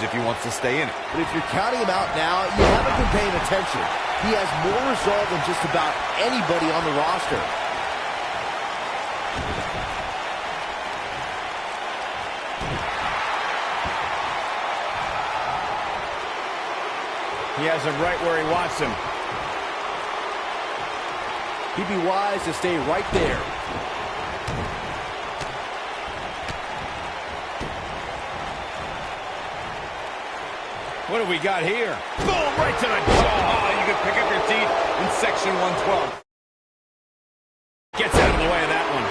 if he wants to stay in it. But if you're counting him out now, you haven't been paying attention. He has more resolve than just about anybody on the roster. He has him right where he wants him. He'd be wise to stay right there. What do we got here? Boom, right to the jaw. Oh, you can pick up your teeth in section 112. Gets out of the way of that one.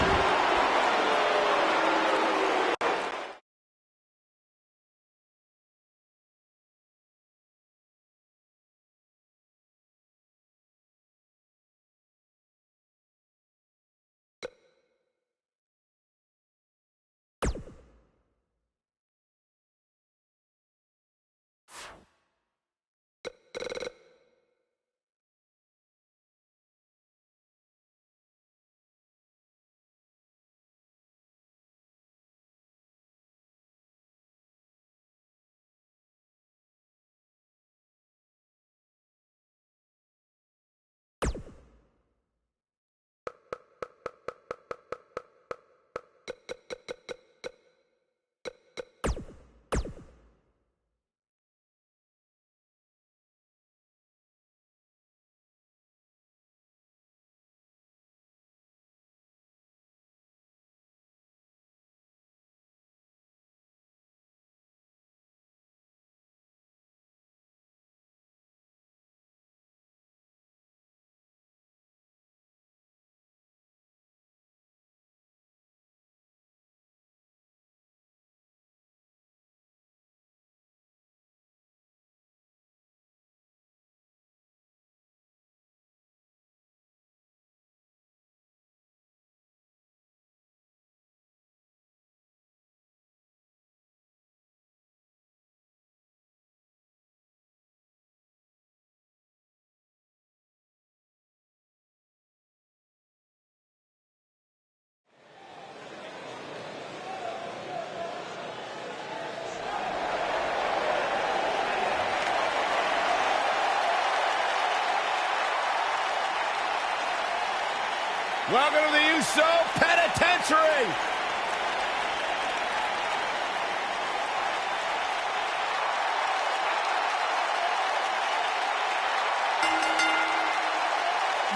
Welcome to the Uso Penitentiary.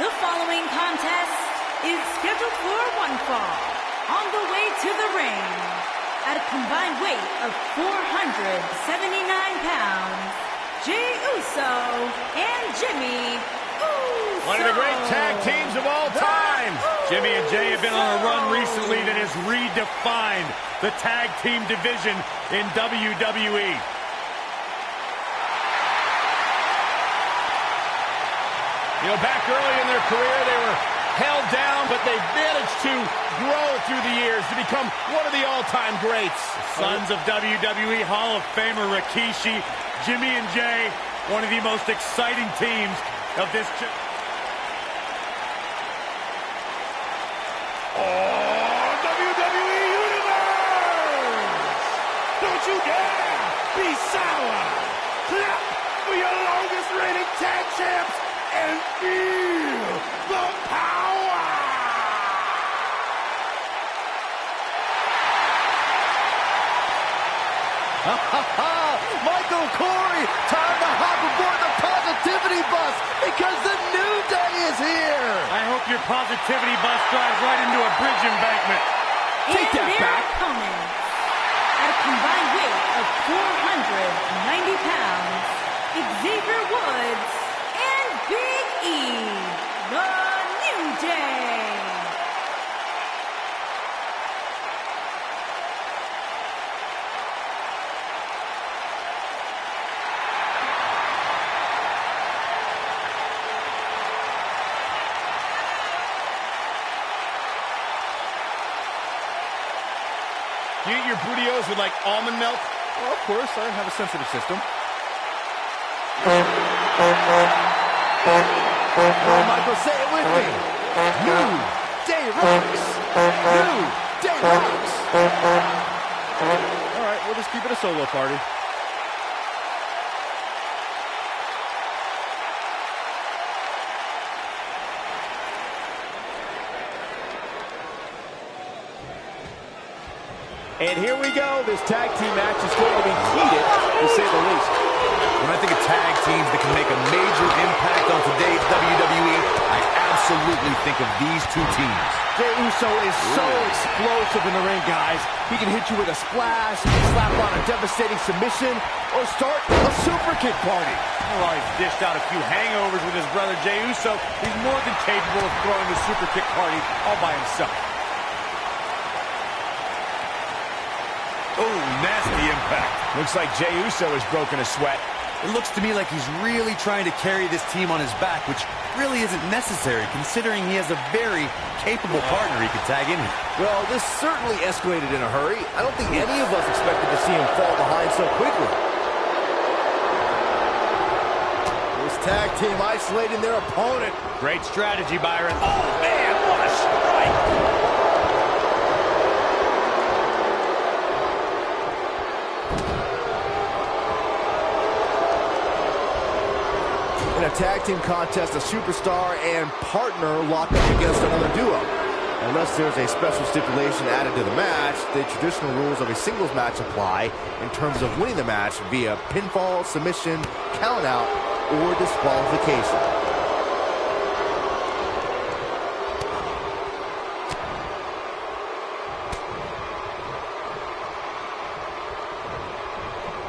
The following contest is scheduled for one fall. On the way to the ring, at a combined weight of 479 pounds, Jey Uso and Jimmy Uso. One of the great tag teams of all time. Jimmy and Jey have been on a run recently that has redefined the tag team division in WWE. You know, back early in their career, they were held down, but they've managed to grow through the years to become one of the all-time greats. Sons of WWE Hall of Famer Rikishi, Jimmy and Jey, one of the most exciting teams of this. WWE Universe! Don't you dare be sour! Clap for your longest reigning tag champs and feel the power! Michael Corey, time to hop aboard the positivity bus because the new day is here. I hope your positivity bus drives right into a bridge embankment. Take and that their back. opponents, at a combined weight of 490 pounds, Xavier Woods and Big E, the New Day. Do you eat your burritos with, like, almond milk? Well, of course, I have a sensitive system. Oh, Michael, say it with me. New Day rocks. New Day rocks. All right, we'll just keep it a solo party. And here we go. This tag team match is going to be heated, to say the least. When I think of tag teams that can make a major impact on today's WWE, I absolutely think of these two teams. Jey Uso is so explosive in the ring, guys. He can hit you with a splash, slap on a devastating submission, or start a super kick party. Well, he's dished out a few hangovers with his brother Jey Uso. He's more than capable of throwing the super kick party all by himself. Oh, nasty impact. Looks like Jey Uso has broken a sweat. It looks to me like he's really trying to carry this team on his back, which really isn't necessary, considering he has a very capable partner he could tag in here. Well, this certainly escalated in a hurry. I don't think any of us expected to see him fall behind so quickly. This tag team isolating their opponent. Great strategy, Byron. Oh, man, what a strike. In a tag team contest, a superstar and partner lock up against another duo. Unless there's a special stipulation added to the match, the traditional rules of a singles match apply in terms of winning the match via pinfall, submission, countout, or disqualification.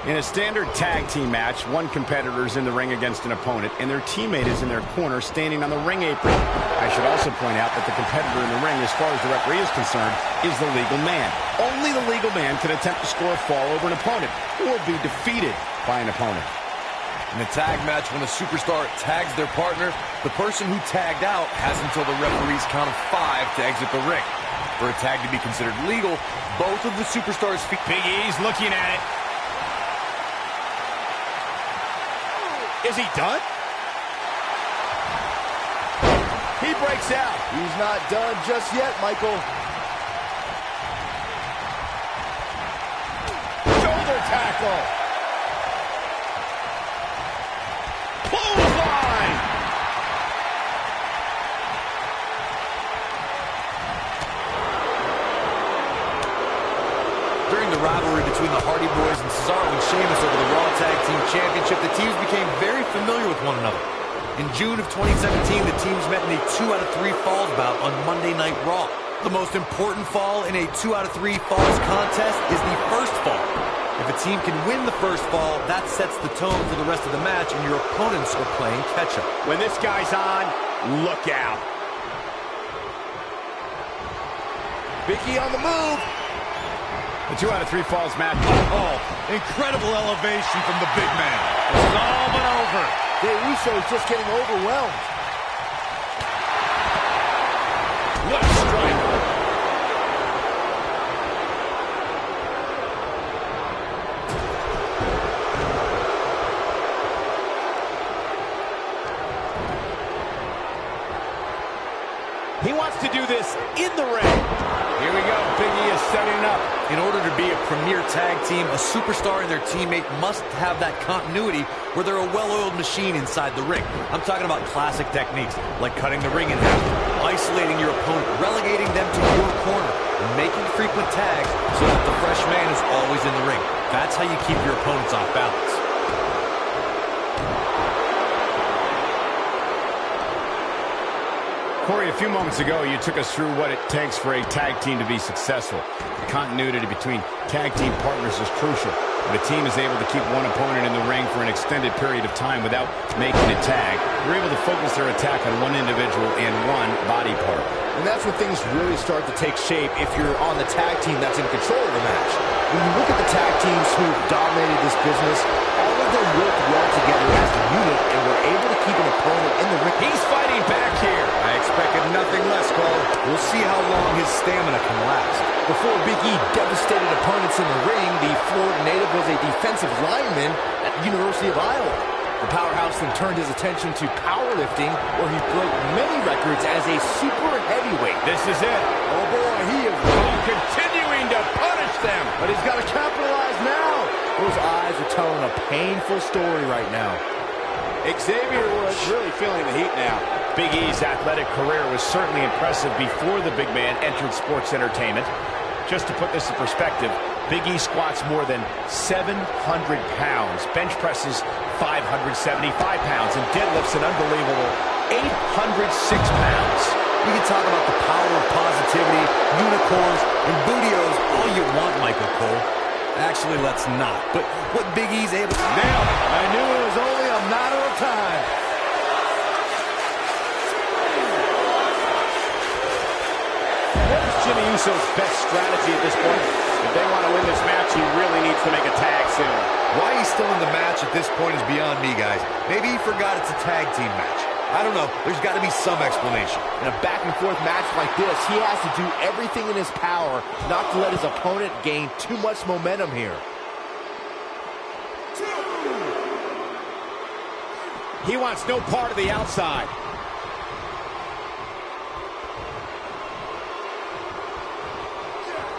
In a standard tag team match, one competitor is in the ring against an opponent, and their teammate is in their corner standing on the ring apron. I should also point out that the competitor in the ring, as far as the referee is concerned, is the legal man. Only the legal man can attempt to score a fall over an opponent or be defeated by an opponent. In a tag match, when a superstar tags their partner, the person who tagged out has until the referee's count of 5 to exit the ring. For a tag to be considered legal, both of the superstars' feet... Big E's looking at it. Is he done? He breaks out. He's not done just yet, Michael. Shoulder tackle. Clothesline. During the rivalry between the Hardy Boys and Cesaro and Sheamus over the Raw Tag Team Championship, the teams became very familiar with one another. In June of 2017, the teams met in a 2 out of 3 falls bout on Monday Night Raw. The most important fall in a 2 out of 3 falls contest is the first fall. If a team can win the first fall, that sets the tone for the rest of the match, and your opponents are playing catch-up. When this guy's on, look out. Big E on the move. The 2 out of 3 falls match. Oh, incredible elevation from the big man. It's all but over. Jey Uso is just getting overwhelmed. What a strike. He wants to do this in the ring. Here we go. Big E is setting up. In order to be a premier tag team, a superstar and their teammate must have that continuity where they're a well-oiled machine inside the ring. I'm talking about classic techniques, like cutting the ring in half, isolating your opponent, relegating them to your corner, and making frequent tags so that the fresh man is always in the ring. That's how you keep your opponents off balance. Corey, a few moments ago, you took us through what it takes for a tag team to be successful. The continuity between tag team partners is crucial. If a team is able to keep one opponent in the ring for an extended period of time without making a tag, they're able to focus their attack on one individual and one body part. And that's when things really start to take shape if you're on the tag team that's in control of the match. When you look at the tag teams who dominated this business, all of them worked well together as a unit and were able to keep an opponent in the ring. He's fighting back here. I expected nothing less, Cole. We'll see how long his stamina can last. Before Big E devastated opponents in the ring, the Florida native was a defensive lineman at the University of Iowa. The powerhouse then turned his attention to powerlifting, where he broke many records as a super heavyweight. This is it. Oh boy, he is Continuing to punish them. but he's got to capitalize now. Those eyes are telling a painful story right now. Xavier was really feeling the heat now. Big E's athletic career was certainly impressive before the big man entered sports entertainment. Just to put this in perspective, Big E squats more than 700 pounds, bench presses 575 pounds, and deadlifts an unbelievable 806 pounds. We can talk about the power of positivity, unicorns, and bootios all you want, Michael Cole. Actually, let's not. But what Big E's able to... Now, I knew it was only a matter of time. What is Jimmy Uso's best strategy at this point? If they want to win this match, he really needs to make a tag soon. Why he's still in the match at this point is beyond me, guys. Maybe he forgot it's a tag team match. I don't know. There's got to be some explanation. In a back-and-forth match like this, he has to do everything in his power not to let his opponent gain too much momentum here. He wants no part of the outside.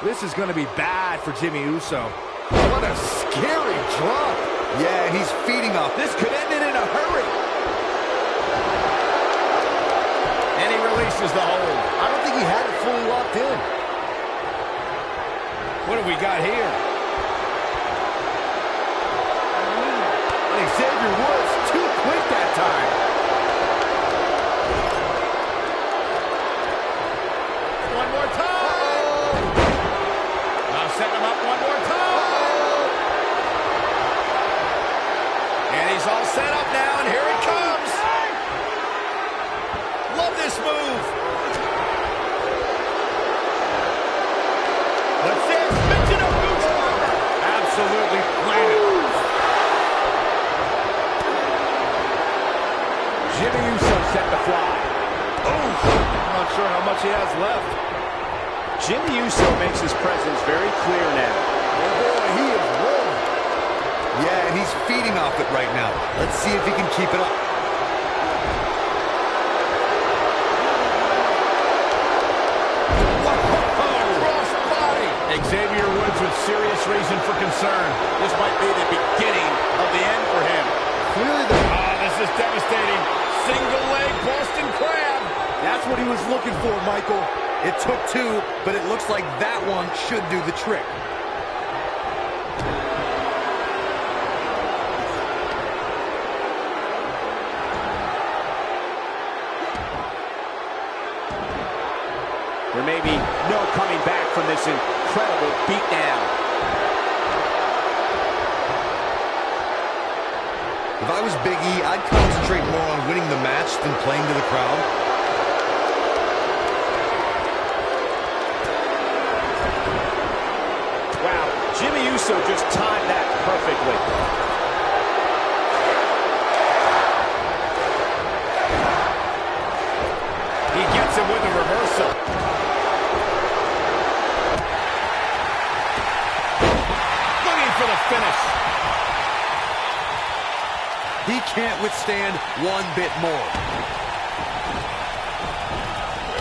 This is going to be bad for Jimmy Uso. What a scary drop. Yeah, he's feeding off. This could end it in a hurry. And he releases the hold. I don't think he had it fully locked in. What have we got here? Xavier Woods too quick that time. One more time. Now setting him up one more time. And he's all set up now, and here it comes. Love this move. What's this? Mention of Absolutely planted. Jimmy Uso set to fly. I'm not sure how much he has left. Jimmy Uso makes his presence very clear now. Oh boy, he is rolling. Yeah, and he's feeding off it right now. Let's see if he can keep it up. cross body. Xavier Woods with serious reason for concern. This might be the beginning of the end for him. Clearly the... This is devastating. Single leg Boston Crab. That's what he was looking for, Michael. It took two, but it looks like that one should do the trick. There may be no coming back from this incredible beatdown. If I was Big E, I'd concentrate more on winning the match than playing to the crowd. Wow, Jimmy Uso just timed that perfectly. He gets it with a reversal. Looking for the finish. He can't withstand one bit more.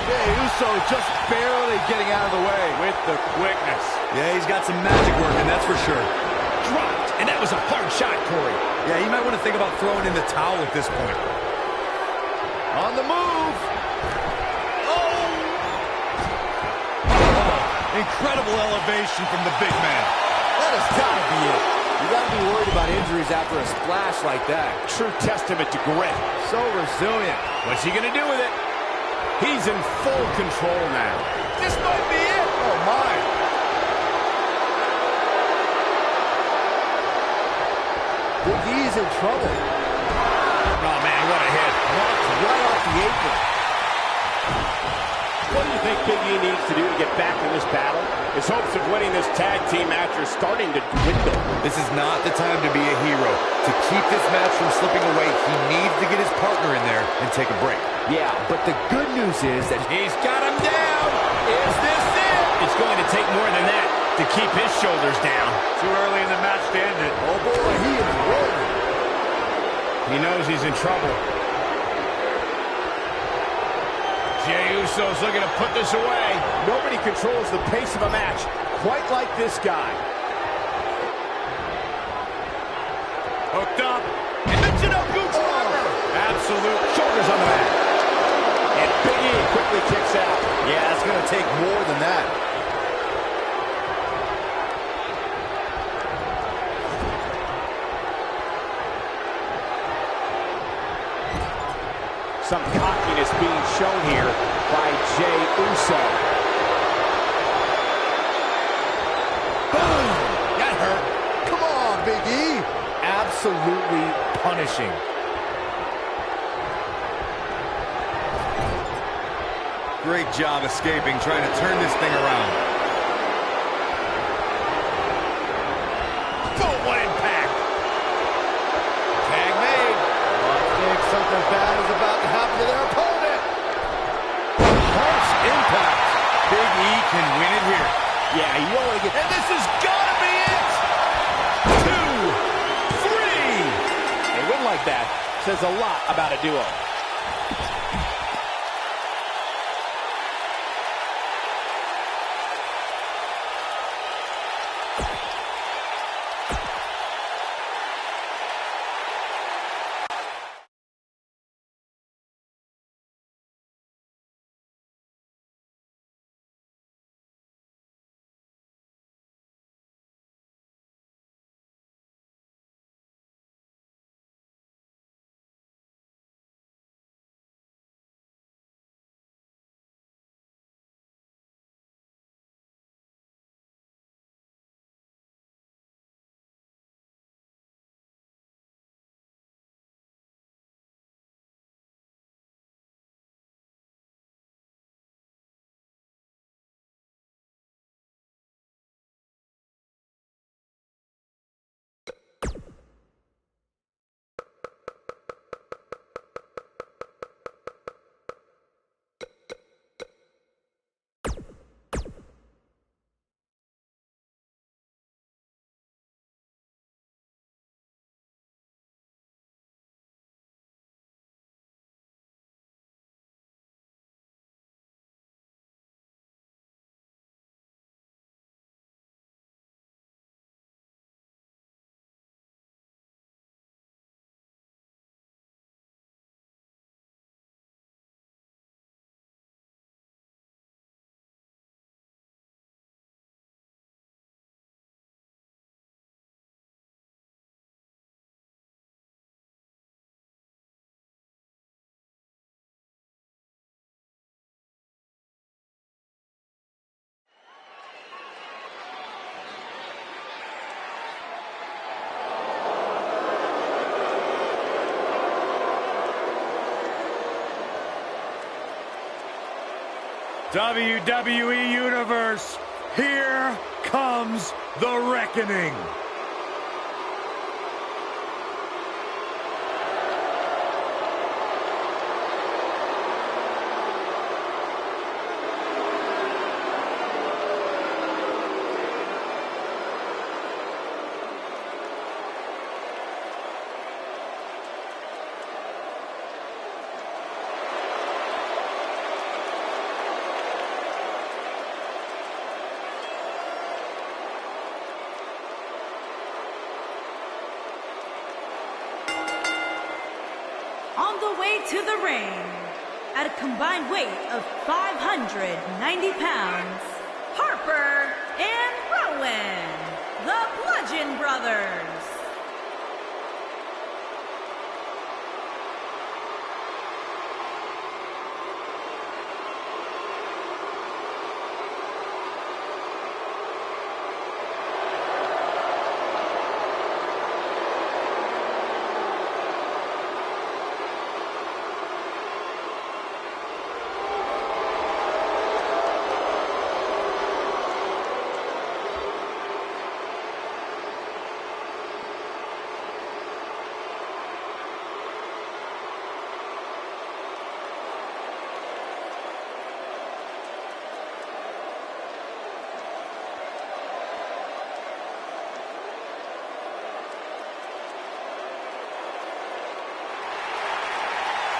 Jey Uso just barely getting out of the way. With the quickness. Yeah, he's got some magic working, that's for sure. Dropped. And that was a hard shot, Corey. Yeah, you might want to think about throwing in the towel at this point. On the move. Incredible elevation from the big man. That has got to be it. You got to be worried about injuries after a splash like that. True testament to grit. So resilient. What's he going to do with it? He's in full control now. This might be it. Oh, my. Big E's in trouble. Oh, man, what a hit. Knocked right off the apron. What do you think Big E needs to do to get back in this battle? His hopes of winning this tag team match are starting to dwindle. This is not the time to be a hero. To keep this match from slipping away, he needs to get his partner in there and take a break. Yeah, but the good news is that He's got him down. Is this it? It's going to take more than that to keep his shoulders down. Too early in the match to end it. oh boy, he is rolling. He knows he's in trouble. Jey Uso's looking to put this away. Nobody controls the pace of a match quite like this guy. Hooked up. And the Chinook driver. Absolute shoulders on the mat. And Big E quickly kicks out. Yeah, it's going to take more than that. Some cockiness being shown here by Jey Uso. Boom! That hurt. Come on, Big E. Absolutely punishing. Great job escaping, trying to turn this thing around. Boom, what impact! Tag made. I think something bad is about to happen to their opponent. Harsh impact. Big E can win it here. Yeah, you don't want to get... And this has got to be it! 2, 3! A win like that says a lot about a duo. WWE Universe, here comes the reckoning. On the way to the ring, at a combined weight of 590 pounds, Harper and Rowan, the Bludgeon Brothers.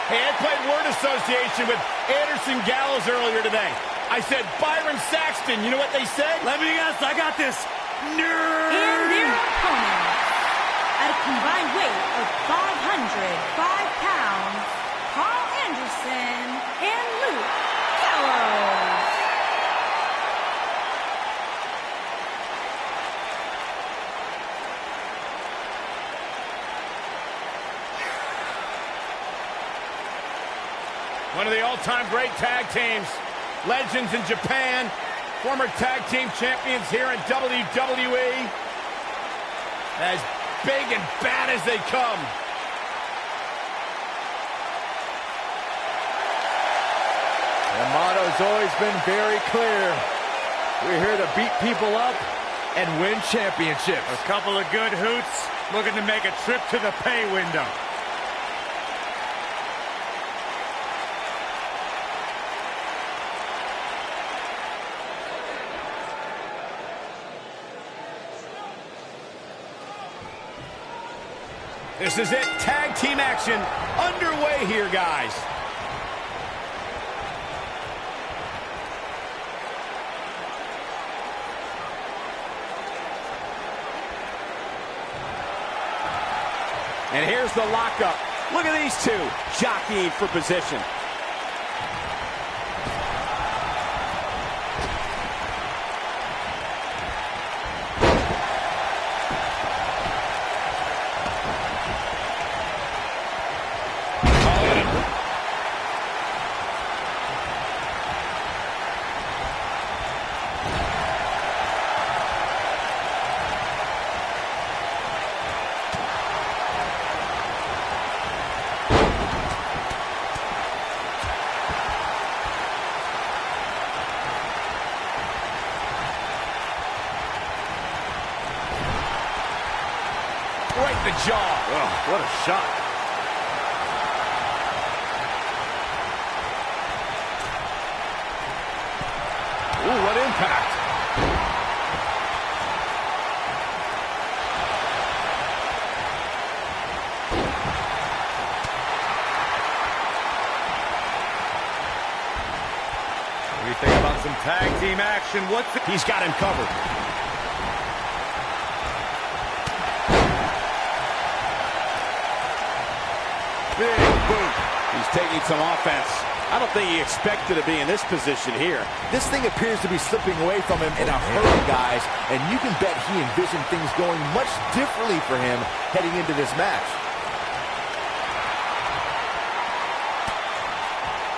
Hey, I played word association with Anderson Gallows earlier today. I said Byron Saxton. You know what they said? Let me guess, I got this. Nerd! And their opponents, at a combined weight of 505 pounds, Carl Anderson and Luke Gallows. One of the all-time great tag teams. Legends in Japan. Former tag team champions here in WWE. As big and bad as they come. The motto's always been very clear. We're here to beat people up and win championships. A couple of good hoots looking to make a trip to the pay window. This is it. Tag team action underway here, guys. And here's the lockup. Look at these two jockeying for position. Right in the jaw. Oh, what a shot. Ooh, what impact. What do you think about some tag team action? He's got him covered. Big boot. He's taking some offense. I don't think he expected to be in this position here. This thing appears to be slipping away from him in a hurry, guys, and you can bet he envisioned things going much differently for him heading into this match.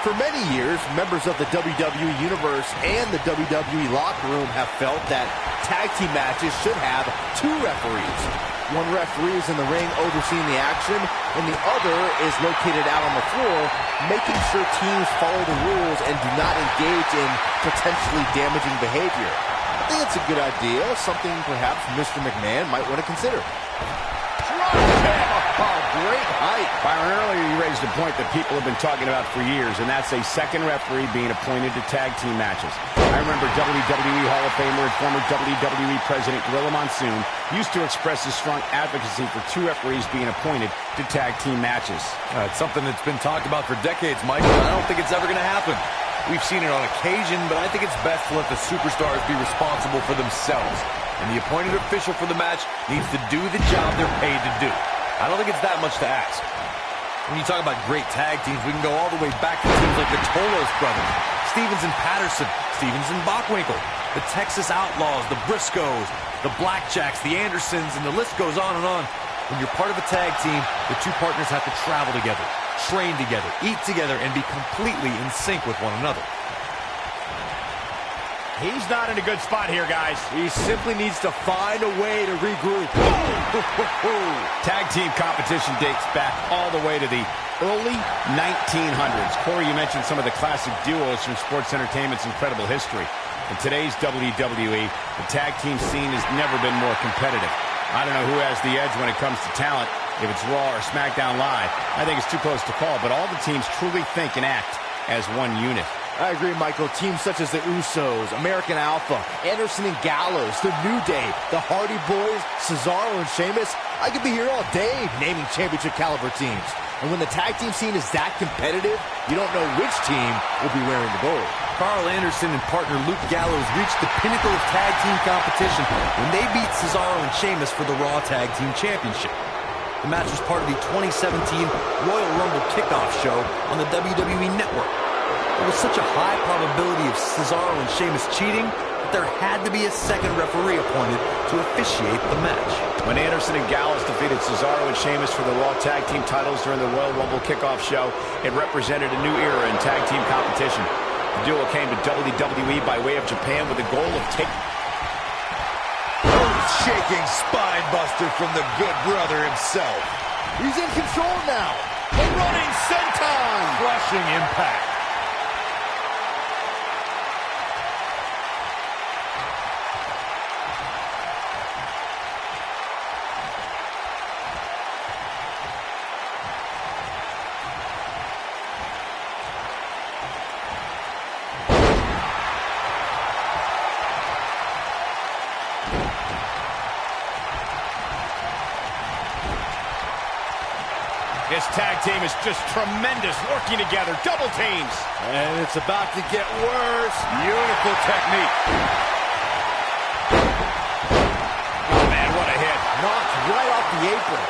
For many years, members of the WWE Universe and the WWE locker room have felt that tag team matches should have two referees. One referee is in the ring overseeing the action, and the other is located out on the floor, making sure teams follow the rules and do not engage in potentially damaging behavior. I think it's a good idea, something perhaps Mr. McMahon might want to consider. Oh, great height. Byron, earlier you raised a point that people have been talking about for years, and that's a second referee being appointed to tag team matches. I remember WWE Hall of Famer and former WWE President Gorilla Monsoon used to express his strong advocacy for two referees being appointed to tag team matches. It's something that's been talked about for decades, Michael, and I don't think it's ever going to happen. We've seen it on occasion, but I think it's best to let the superstars be responsible for themselves. And the appointed official for the match needs to do the job they're paid to do. I don't think it's that much to ask. When you talk about great tag teams, we can go all the way back to teams like the Tolos brothers, Stevens and Patterson, Stevens and Bockwinkel, the Texas Outlaws, the Briscoes, the Blackjacks, the Andersons, and the list goes on and on. When you're part of a tag team, the two partners have to travel together, train together, eat together, and be completely in sync with one another. He's not in a good spot here, guys. He simply needs to find a way to regroup. Tag team competition dates back all the way to the early 1900s. Corey, you mentioned some of the classic duos from sports entertainment's incredible history. In today's WWE, the tag team scene has never been more competitive. I don't know who has the edge when it comes to talent, if it's Raw or SmackDown Live. I think it's too close to call, but all the teams truly think and act as one unit. I agree, Michael. Teams such as the Usos, American Alpha, Anderson and Gallows, The New Day, the Hardy Boys, Cesaro and Sheamus. I could be here all day naming championship caliber teams. And when the tag team scene is that competitive, you don't know which team will be wearing the gold. Carl Anderson and partner Luke Gallows reached the pinnacle of tag team competition when they beat Cesaro and Sheamus for the Raw Tag Team Championship. The match was part of the 2017 Royal Rumble kickoff show on the WWE Network. There was such a high probability of Cesaro and Sheamus cheating, but there had to be a second referee appointed to officiate the match. When Anderson and Gallows defeated Cesaro and Sheamus for the Raw Tag Team titles during the Royal Rumble kickoff show, it represented a new era in tag team competition. The duo came to WWE by way of Japan with the goal of taking... Shaking spine buster from the good brother himself. He's in control now. A running senton. Crushing impact. This tag team is just tremendous, working together, double teams. And it's about to get worse. Beautiful technique. Oh, man, what a hit. Knocked right off the apron.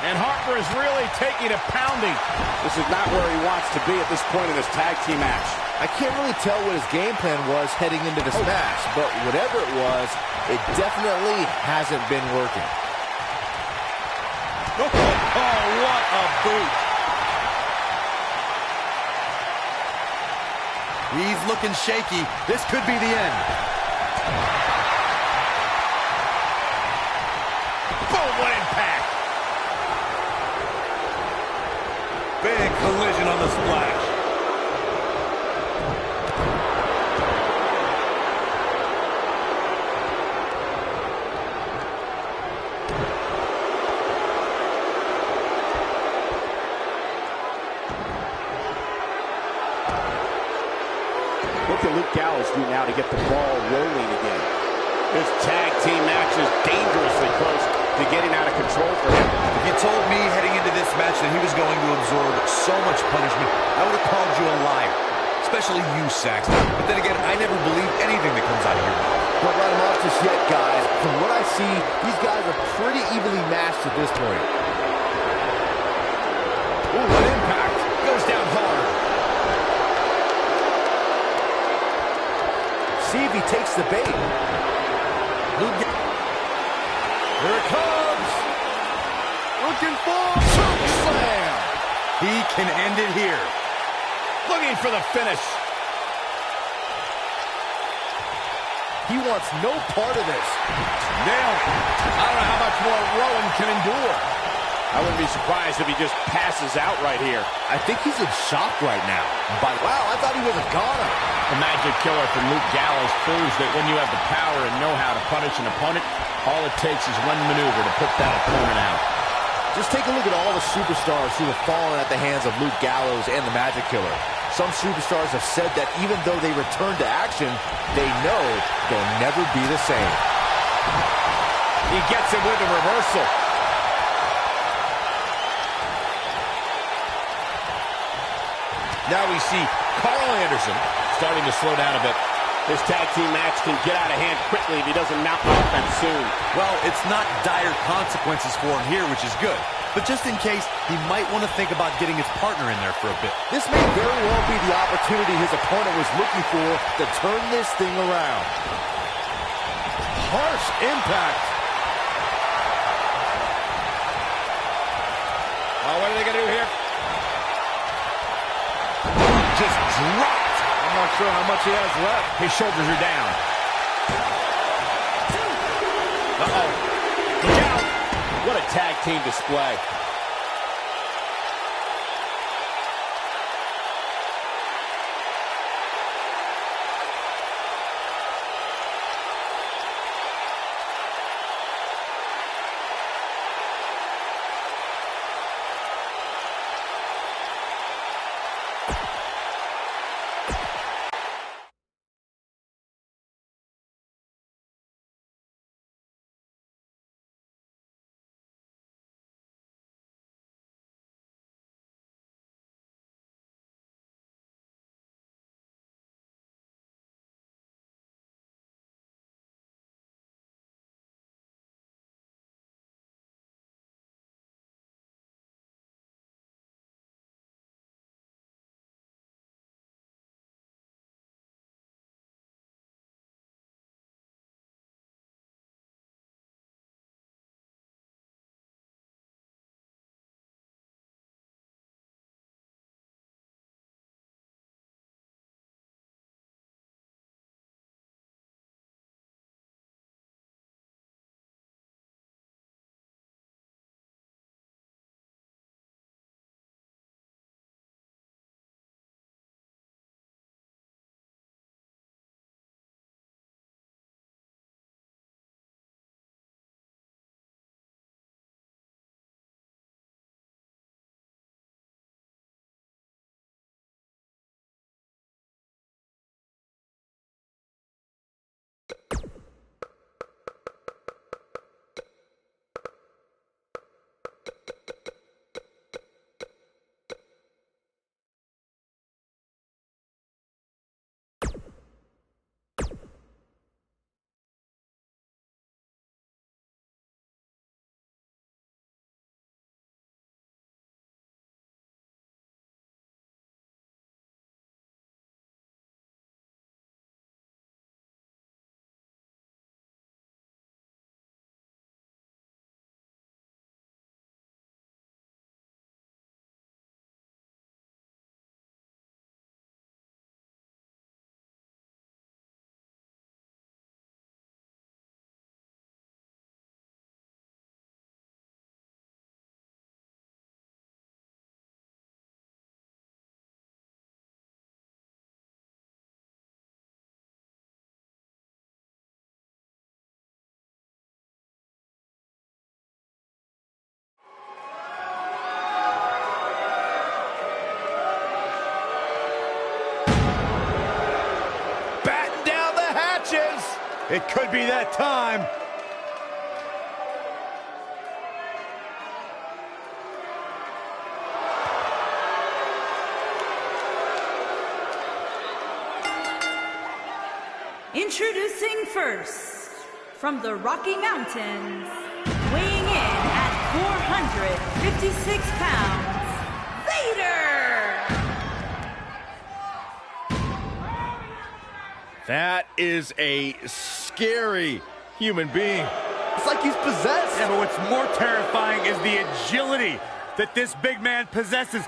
And Harper is really taking a pounding. This is not where he wants to be at this point in this tag team match. I can't really tell what his game plan was heading into this match, but whatever it was, it definitely hasn't been working. Oh, what a boot. He's looking shaky. This could be the end. Boom, what impact. Big collision on the splash. What can Luke Gallows do now to get the ball rolling again? This tag team match is dangerously close to getting out of control for him. If you told me heading into this match that he was going to absorb so much punishment, I would have called you a liar. Especially you, Saxton. But then again, I never believe anything that comes out of your mouth. Don't let him off just yet, guys. From what I see, these guys are pretty evenly matched at this point. Ooh, what impact. Goes down hard. See if he takes the bait. Here it comes. Looking for choke slam. He can end it here. Looking for the finish. He wants no part of this. Nailed it. I don't know how much more Rowan can endure. I wouldn't be surprised if he just passes out right here. I think he's in shock right now. Wow, I thought he was a goner. The magic killer from Luke Gallows proves that when you have the power and know how to punish an opponent, all it takes is one maneuver to put that opponent out. Just take a look at all the superstars who have fallen at the hands of Luke Gallows and the Magic Killer. Some superstars have said that even though they return to action, they know they'll never be the same. He gets it with a reversal. Now we see Carl Anderson starting to slow down a bit. This tag team match can get out of hand quickly if he doesn't knock off them soon. Well, it's not dire consequences for him here, which is good. But just in case, he might want to think about getting his partner in there for a bit. This may very well be the opportunity his opponent was looking for to turn this thing around. Harsh impact. Oh, what are they going to do here? Just dropped. I'm not sure how much he has left. His shoulders are down. Uh-oh. Look out. What a tag team display. It could be that time. Introducing first, from the Rocky Mountains, weighing in at 456 pounds, Vader! That is a scary human being. It's like he's possessed. Yeah, but what's more terrifying is the agility that this big man possesses.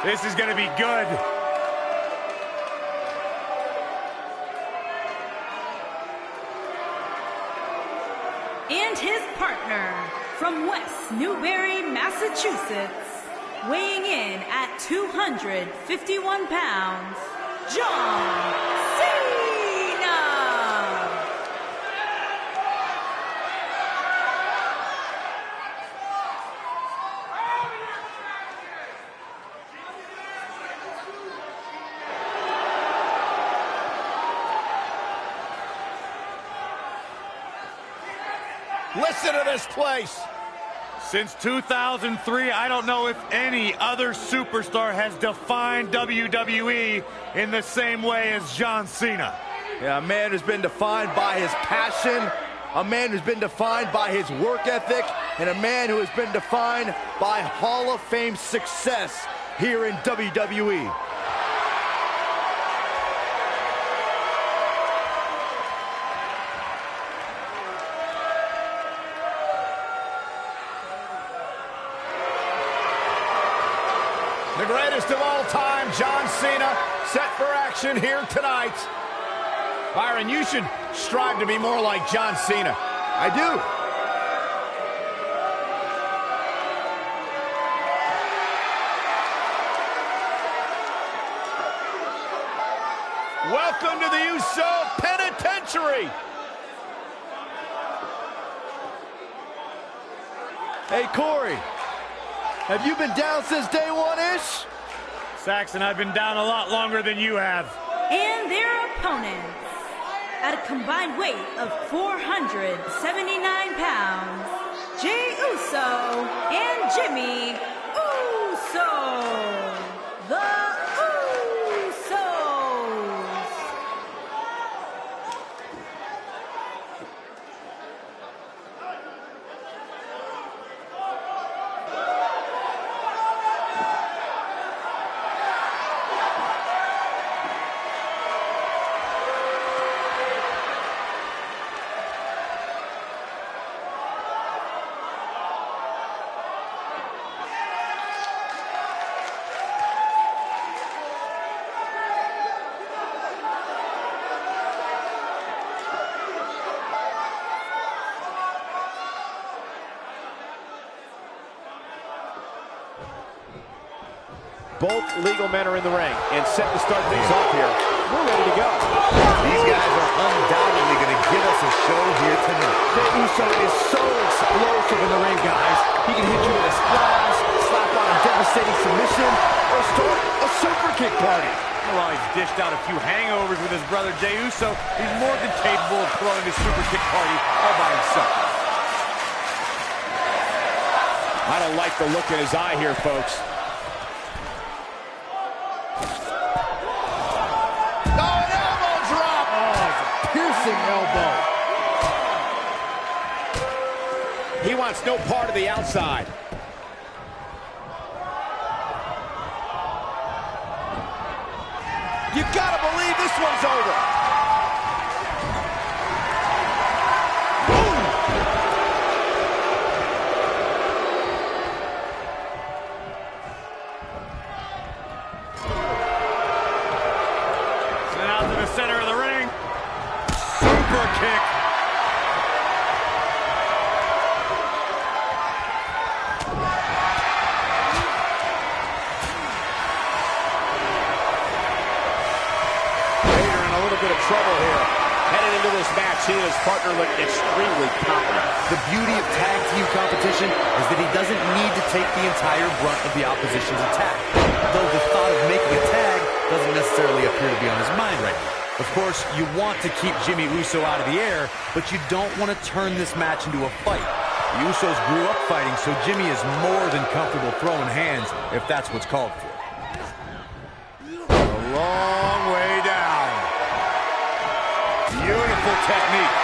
This is going to be good. And his partner, from West Newbury, Massachusetts, weighing in at 251 pounds, John Cena! Listen to this place. Since 2003, I don't know if any other superstar has defined WWE in the same way as John Cena. Yeah, a man who's been defined by his passion, a man who's been defined by his work ethic, and a man who has been defined by Hall of Fame success here in WWE. The greatest of all time, John Cena, set for action here tonight. Byron, you should strive to be more like John Cena. I do. Welcome to the Uso Penitentiary. Hey, Corey, have you been down since day one-ish? Saxon, I've been down a lot longer than you have. And their opponents, at a combined weight of 479 pounds, Jey Uso and Jimmy Uso. The Usos. Both legal men are in the ring and set to start things off here. We're ready to go. These guys are undoubtedly going to give us a show here tonight. Jey Uso is so explosive in the ring, guys. He can hit you with a splash, slap on a devastating submission, or start a super kick party. While he's dished out a few hangovers with his brother Jey Uso, he's more than capable of throwing a super kick party all by himself. I don't like the look in his eye here, folks. Oh, collapsing elbow. He wants no part of the outside. You gotta believe this one's over. Boom! Sent out to the center of the ring. Super kick. Trouble here. Heading into this match, he and his partner look extremely confident. The beauty of tag team competition is that he doesn't need to take the entire brunt of the opposition's attack. Though the thought of making a tag doesn't necessarily appear to be on his mind right now. Of course, you want to keep Jimmy Uso out of the air, but you don't want to turn this match into a fight. The Usos grew up fighting, so Jimmy is more than comfortable throwing hands if that's what's called for. A long way down. Beautiful technique.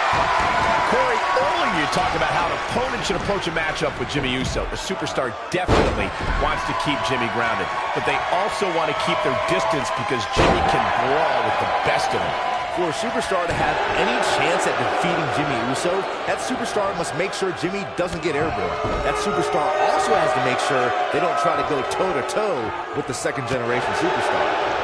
Corey, earlier you talked about how an opponent should approach a matchup with Jimmy Uso. The superstar definitely wants to keep Jimmy grounded, but they also want to keep their distance because Jimmy can brawl with the best of them. For a superstar to have any chance at defeating Jimmy Uso, that superstar must make sure Jimmy doesn't get airborne. That superstar also has to make sure they don't try to go toe-to-toe with the second-generation superstar.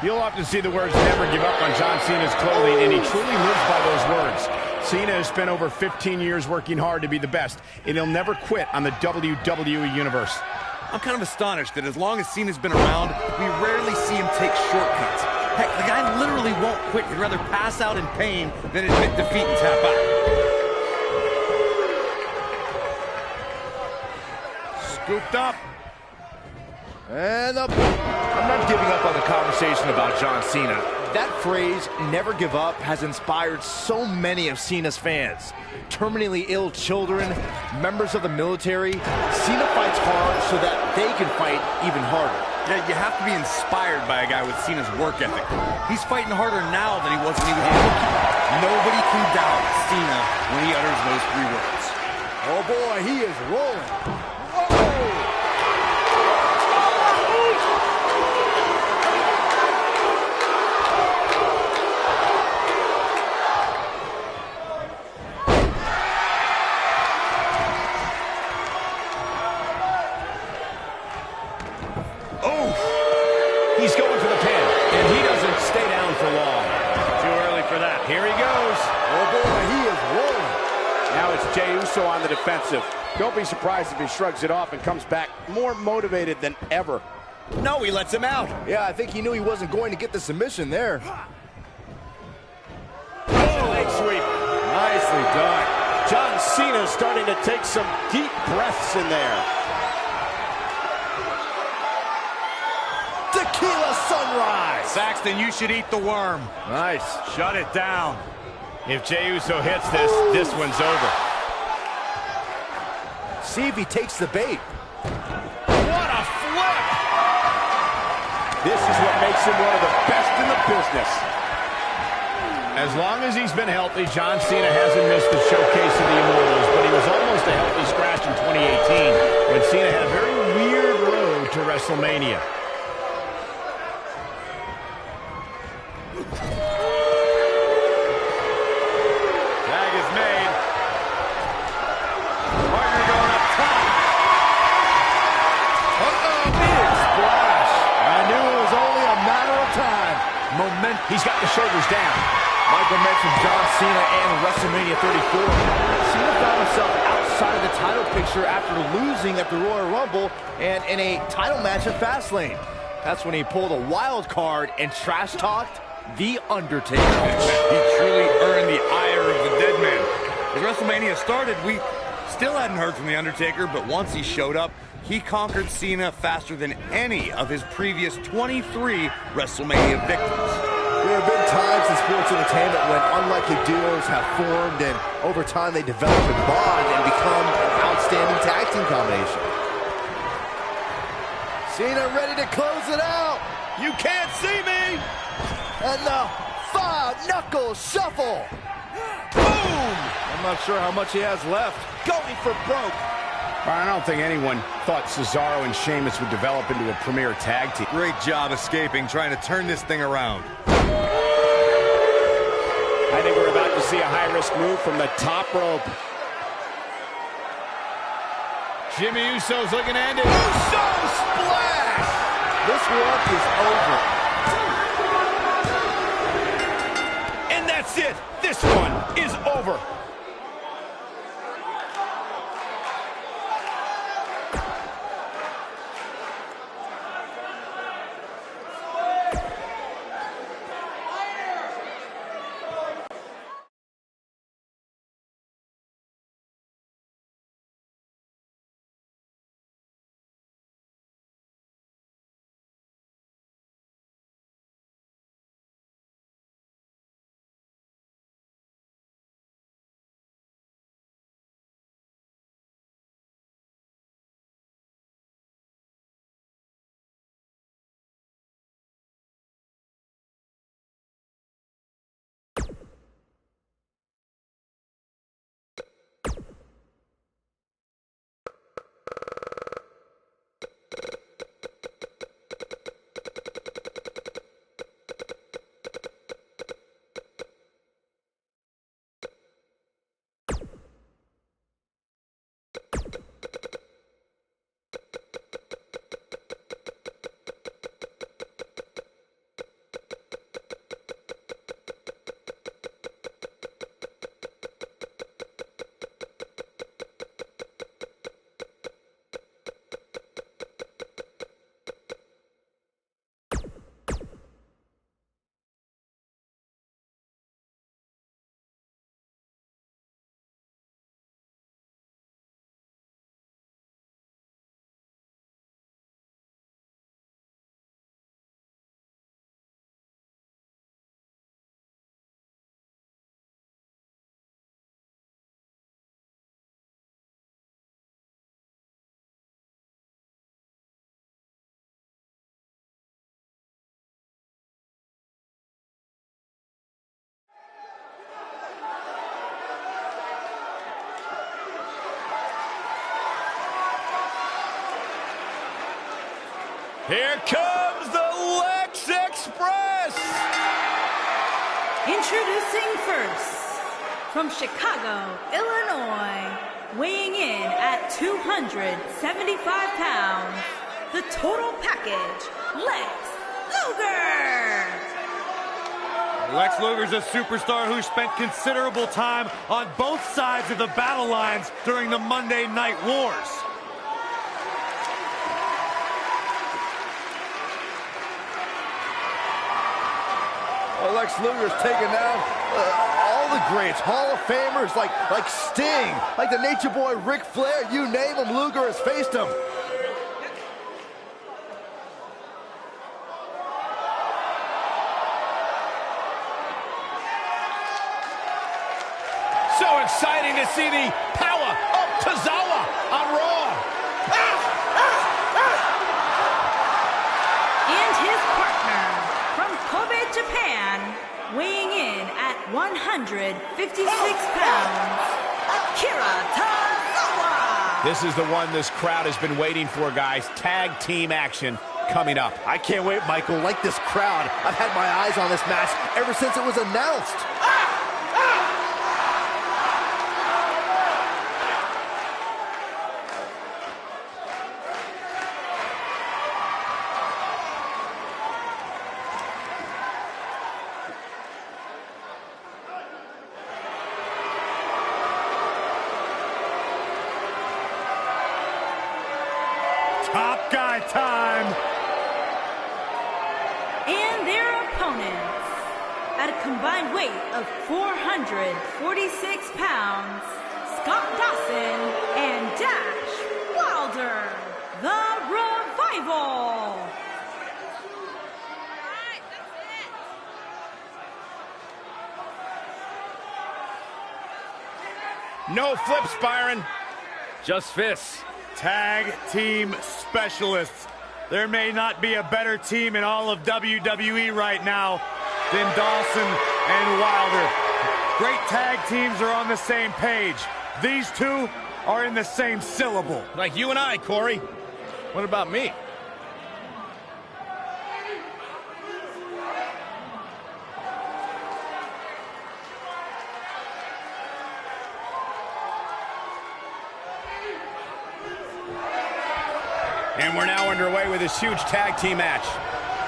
You'll often see the words "never give up" on John Cena's clothing, and he truly lives by those words. Cena has spent over 15 years working hard to be the best, and he'll never quit on the WWE Universe. I'm kind of astonished that as long as Cena's been around, we rarely see him take shortcuts. Heck, the guy literally won't quit. He'd rather pass out in pain than admit defeat and tap out. Scooped up. And up. I'm not giving up on the conversation about John Cena. That phrase, never give up, has inspired so many of Cena's fans. Terminally ill children, members of the military. Cena fights hard so that they can fight even harder. Yeah, you have to be inspired by a guy with Cena's work ethic. He's fighting harder now than he was when he was a rookie. Nobody can doubt Cena when he utters those three words. Oh boy, he is rolling. Whoa! He's going for the pin, and he doesn't stay down for long. Too early for that. Here he goes. Oh boy, he is rolling. Now it's Jey Uso on the defensive. Don't be surprised if he shrugs it off and comes back more motivated than ever. No, he lets him out. Yeah, I think he knew he wasn't going to get the submission there. Leg sweep. Nicely done. John Cena starting to take some deep breaths in there. Tequila Sunrise. Saxton, you should eat the worm. Nice. Shut it down. If Jey Uso hits this one's over. See if he takes the bait. What a flip! This is what makes him one of the best in the business. As long as he's been healthy, John Cena hasn't missed the showcase of the Immortals, but he was almost a healthy scratch in 2018 when Cena had a very weird road to WrestleMania. Tag is made. Partner going up top. Uh-oh, big splash. I knew it was only a matter of time. He's got the shoulders down. Michael mentioned John Cena and WrestleMania 34. Cena found himself outside of the title picture after losing at the Royal Rumble and in a title match at Fastlane. That's when he pulled a wild card and trash-talked The Undertaker. He truly earned the ire of the dead man. As WrestleMania started, we still hadn't heard from The Undertaker, but once he showed up, he conquered Cena faster than any of his previous 23 WrestleMania victims. There have been times in sports entertainment when unlikely duos have formed and over time they develop a bond and become an outstanding tag team combination. Cena ready to close it out. You can't see me. And the five-knuckle shuffle. Boom! I'm not sure how much he has left. Going for broke. I don't think anyone thought Cesaro and Sheamus would develop into a premier tag team. Great job escaping, trying to turn this thing around. I think we're about to see a high-risk move from the top rope. Jimmy Uso's looking to end it. Uso splash! This one is over. And that's it. This one is over. Here comes the Lex Express! Introducing first, from Chicago, Illinois, weighing in at 275 pounds, the total package, Lex Luger! Lex Luger's a superstar who spent considerable time on both sides of the battle lines during the Monday Night Wars. Lex Luger's taken down all the greats, Hall of Famers like Sting, like the Nature Boy Ric Flair, you name him, Luger has faced him. So exciting to see the power of Tozawa on Raw. And his partner, from Kobe, Japan, weighing in at 156 pounds, Akira Tozawa! This is the one this crowd has been waiting for, guys. Tag team action coming up. I can't wait, Michael. Like this crowd, I've had my eyes on this match ever since it was announced. Top guy time. And their opponents, at a combined weight of 446 pounds, Scott Dawson and Dash Wilder, the Revival. No flips, Byron. Just fists. Tag team specialists. There may not be a better team in all of WWE right now than Dawson and Wilder. Great tag teams are on the same page. These two are in the same syllable. Like you and I, Corey. What about me? And we're now underway with this huge tag team match.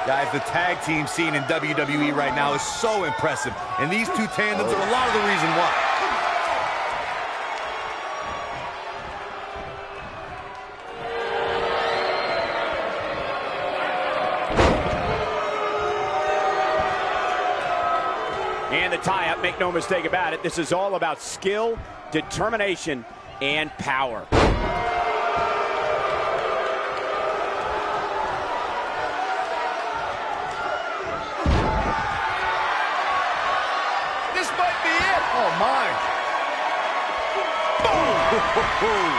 Guys, the tag team scene in WWE right now is so impressive. And these two tandems are a lot of the reason why. And the tie-up, make no mistake about it, this is all about skill, determination, and power. This might be it. Oh, my. Boom!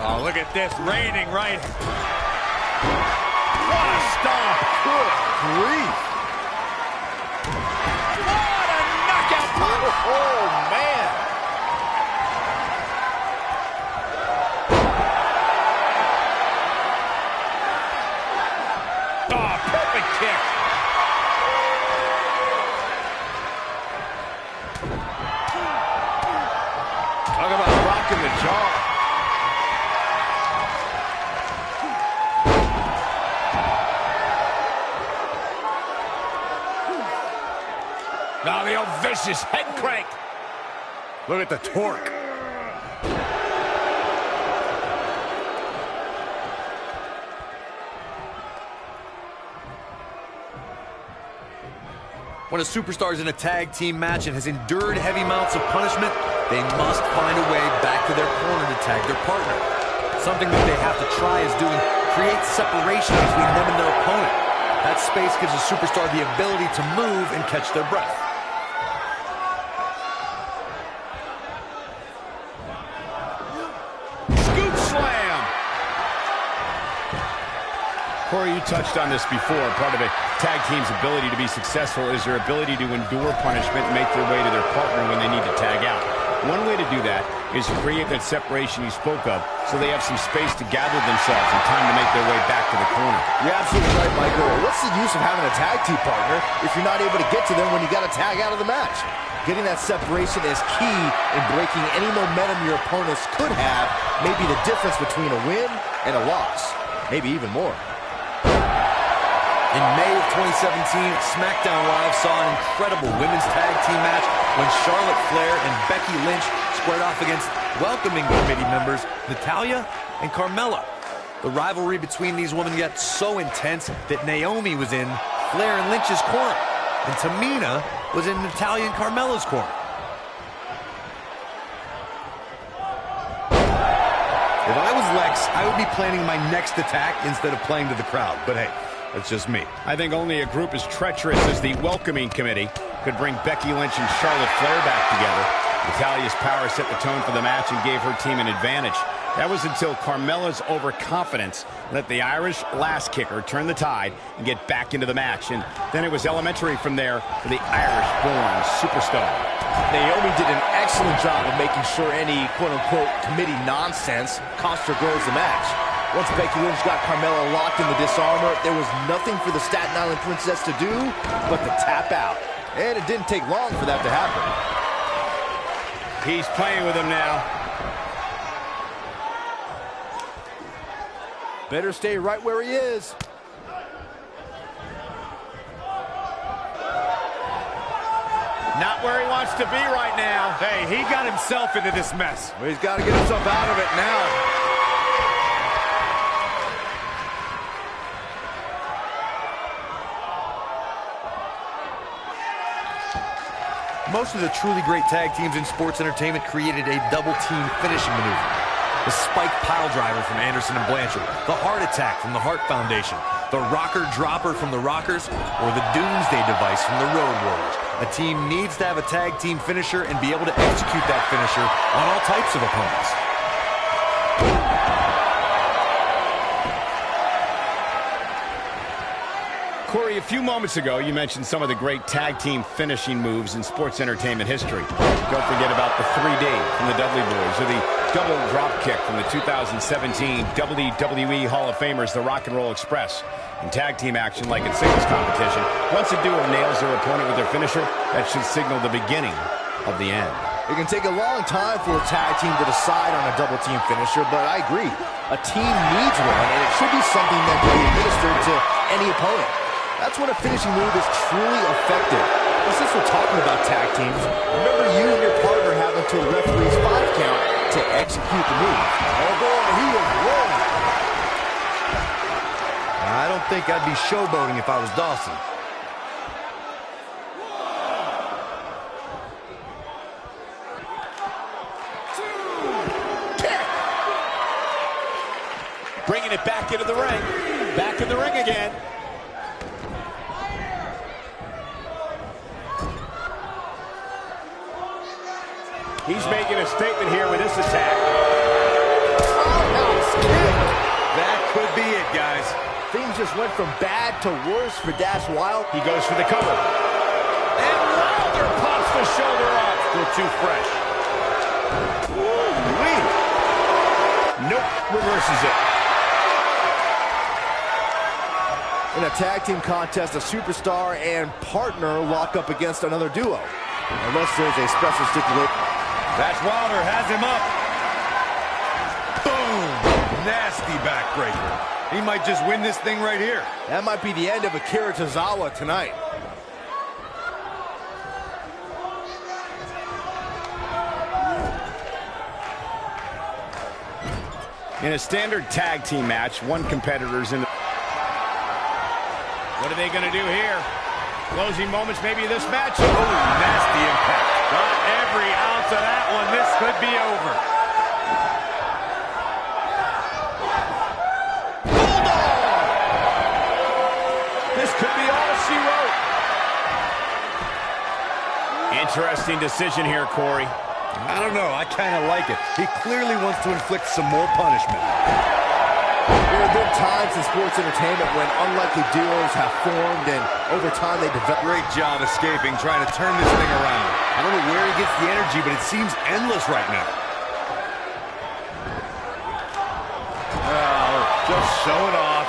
Oh, look at this, raining right. What a stomp. Good grief. What a knockout punch. Oh, man. Oh, perfect kick. Talk about rocking the jaw. Now the old vicious head crank. Look at the torque. When a superstar is in a tag team match and has endured heavy amounts of punishment, they must find a way back to their corner to tag their partner. Something that they have to try is doing create separation between them and their opponent. That space gives a superstar the ability to move and catch their breath. Scoop slam. Corey, you touched on this before. Part of a tag team's ability to be successful is their ability to endure punishment and make their way to their partner when they need to tag out. One way to do that is to create that separation you spoke of so they have some space to gather themselves and time to make their way back to the corner. You're absolutely right, Michael. What's the use of having a tag team partner if you're not able to get to them when you got to tag out of the match? Getting that separation is key in breaking any momentum your opponents could have, maybe the difference between a win and a loss, maybe even more. In May of 2017, SmackDown Live saw an incredible women's tag team match when Charlotte Flair and Becky Lynch squared off against welcoming committee members Natalya and Carmella. The rivalry between these women got so intense that Naomi was in Flair and Lynch's corner, and Tamina was in Natalya and Carmella's corner. If I was Lex, I would be planning my next attack instead of playing to the crowd, but hey, that's just me. I think only a group as treacherous as the Welcoming Committee could bring Becky Lynch and Charlotte Flair back together. Natalya's power set the tone for the match and gave her team an advantage. That was until Carmella's overconfidence let the Irish last kicker turn the tide and get back into the match. And then it was elementary from there for the Irish-born superstar. Naomi did an excellent job of making sure any quote-unquote committee nonsense cost her girls the match. Once Becky Lynch got Carmella locked in the disarmor, there was nothing for the Staten Island Princess to do but to tap out. And it didn't take long for that to happen. He's playing with him now. Better stay right where he is. Not where he wants to be right now. Hey, he got himself into this mess. Well, he's got to get himself out of it now. Most of the truly great tag teams in sports entertainment created a double team finishing maneuver. The spike pile driver from Anderson and Blanchard. The heart attack from the Hart Foundation. The rocker dropper from the Rockers, or the doomsday device from the Road Warriors. A team needs to have a tag team finisher and be able to execute that finisher on all types of opponents. Corey, a few moments ago, you mentioned some of the great tag team finishing moves in sports entertainment history. Don't forget about the 3D from the Dudley Boys, or the double drop kick from the 2017 WWE Hall of Famers, the Rock and Roll Express. In tag team action, like in singles competition, once a duo nails their opponent with their finisher, that should signal the beginning of the end. It can take a long time for a tag team to decide on a double team finisher, but I agree. A team needs one, and it should be something that can be administered to any opponent. That's when a finishing move is truly effective. And since we're talking about tag teams, remember you and your partner have until the referee's 5 count to execute the move. Oh boy, he is rolling. I don't think I'd be showboating if I was Dawson. Bringing it back into the ring. Back in the ring again. He's making a statement here with this attack. Roundhouse kick. That could be it, guys. Things just went from bad to worse for Dash Wilder. He goes for the cover. And Wilder pops the shoulder off. Still too fresh. Ooh-wee. Nope, reverses it. In a tag team contest, a superstar and partner lock up against another duo. Unless there's a special stipulation. Dash Wilder has him up. Boom! Nasty backbreaker. He might just win this thing right here. That might be the end of Akira Tozawa tonight. In a standard tag team match, one competitor's in the... What are they going to do here? Closing moments maybe this match. Oh, nasty impact. Got every ounce of that one. This could be over. Bulldog! This could be all she wrote. Interesting decision here, Corey. I don't know. I kind of like it. He clearly wants to inflict some more punishment. There have been times in sports entertainment when unlikely duos have formed and over time they develop. Great job escaping, trying to turn this thing around. I don't know where he gets the energy, but it seems endless right now. Oh, just show it off.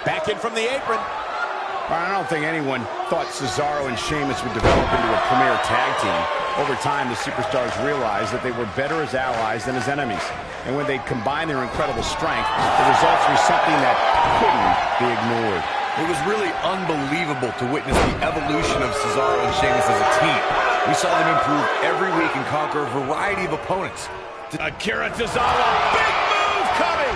Back in from the apron. I don't think anyone thought Cesaro and Sheamus would develop into a premier tag team. Over time, the superstars realized that they were better as allies than as enemies. And when they combined their incredible strength, the results were something that couldn't be ignored. It was really unbelievable to witness the evolution of Cesaro and Sheamus as a team. We saw them improve every week and conquer a variety of opponents. Akira Tozawa, big move coming.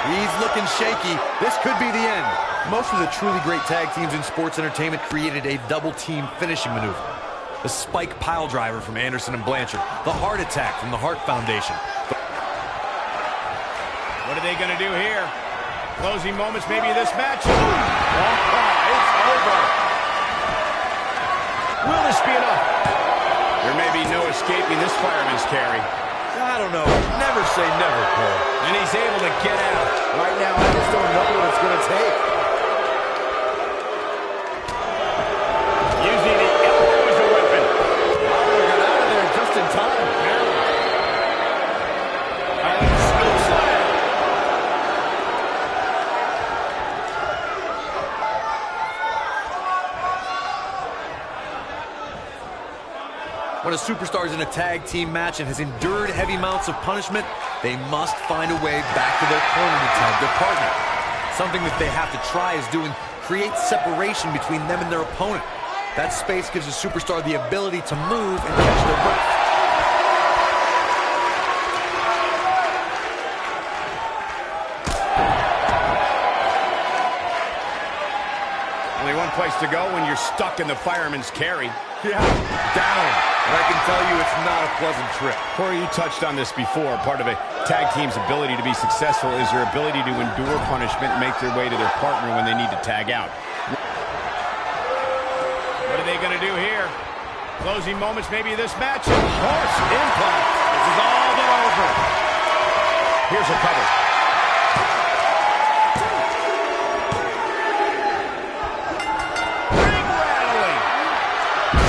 He's looking shaky. This could be the end. Most of the truly great tag teams in sports entertainment created a double-team finishing maneuver. The spike pile driver from Anderson and Blanchard. The heart attack from the Hart Foundation. What are they going to do here? Closing moments maybe this match. Oh, it's over. Will this be enough? There may be no escaping this fireman's carry. I don't know. Never say never, Cole. And he's able to get out. Right now, I just don't know what it's going to take. Using the elbow as a weapon. Wilder got out of there just in time. When a superstar is in a tag team match and has endured heavy amounts of punishment, they must find a way back to their corner to tag their partner. Something that they have to try is doing create separation between them and their opponent. That space gives a superstar the ability to move and catch their breath. Only one place to go when you're stuck in the fireman's carry. Yeah, down. And I can tell you it's not a pleasant trip. Corey, you touched on this before. Part of a tag team's ability to be successful is their ability to endure punishment and make their way to their partner when they need to tag out. What are they going to do here? Closing moments maybe of this match. Horse impact. This is all but over. Here's a cover. Ring rattling.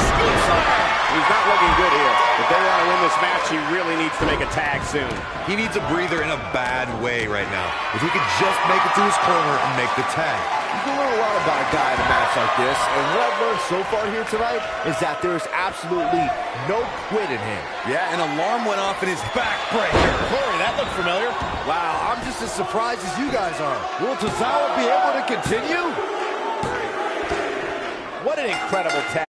Scoop slam. He's not looking good here. If they want to win this match, he really needs to make a tag soon. He needs a breather in a bad way right now. If he could just make it to his corner and make the tag. You can learn a lot about a guy in a match like this, and what I've learned so far here tonight is that there is absolutely no quit in him. Yeah, an alarm went off in his backbreaker. Corey, that looked familiar. Wow, I'm just as surprised as you guys are. Will Tozawa be able to continue? What an incredible tag.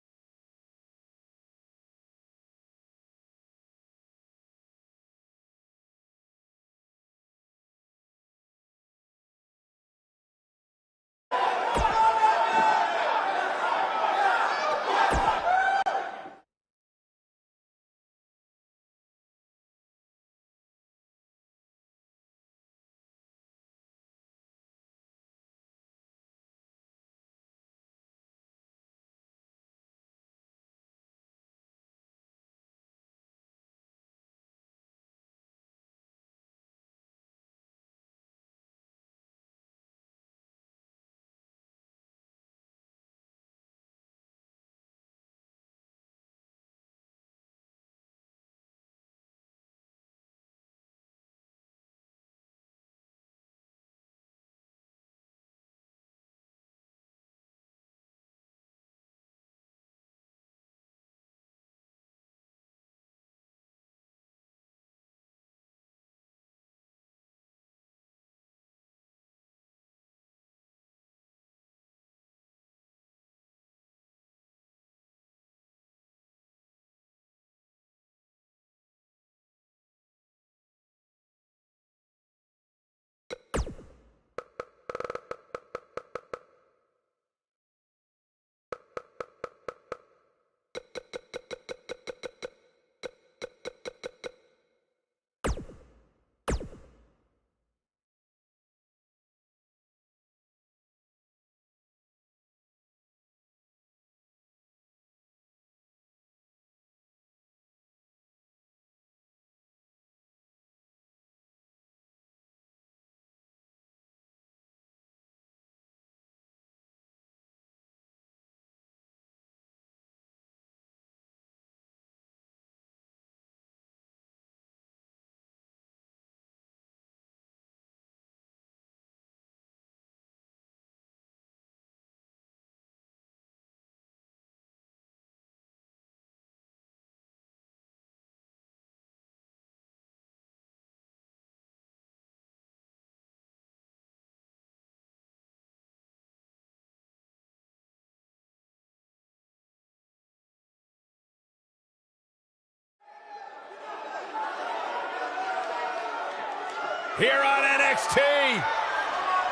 Here on NXT,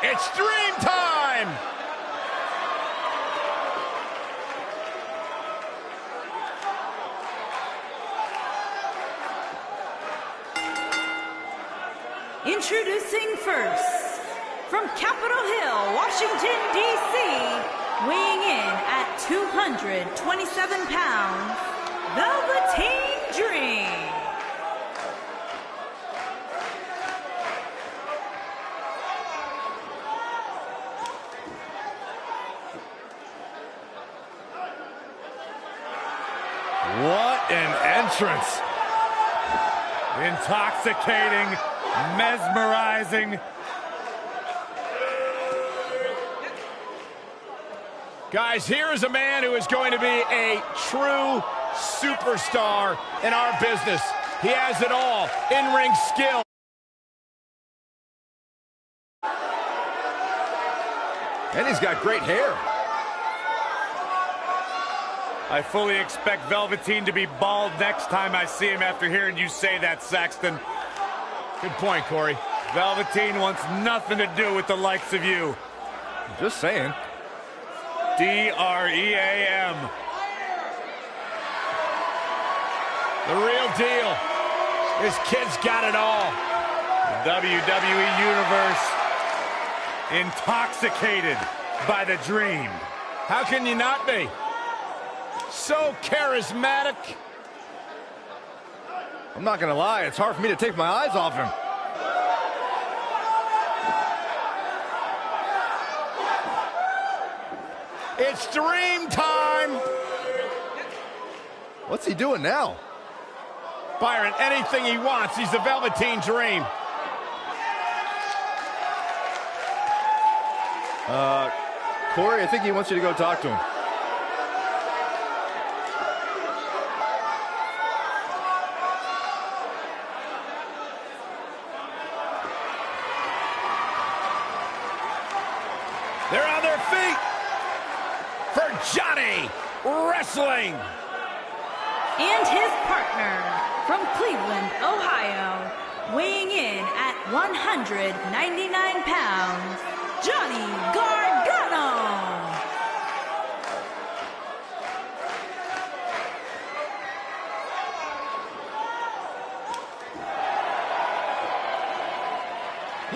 it's Dream Time! Introducing first, from Capitol Hill, Washington, D.C., weighing in at 227 pounds, Velveteen Dream. What an entrance! Intoxicating, mesmerizing. Guys, here is a man who is going to be a true superstar in our business. He has it all. In-ring skill. And he's got great hair. I fully expect Velveteen to be bald next time I see him after hearing you say that, Saxton. Good point, Corey. Velveteen wants nothing to do with the likes of you. Just saying. D-R-E-A-M. The real deal. This kid's got it all. The WWE Universe intoxicated by the dream. How can you not be? So charismatic. I'm not gonna lie, it's hard for me to take my eyes off him. It's dream time. What's he doing now? Byron, anything he wants. He's the Velveteen Dream. Corey, I think he wants you to go talk to him. They're on their feet for Johnny Wrestling. And his partner from Cleveland, Ohio, weighing in at 199 pounds, Johnny Gargano.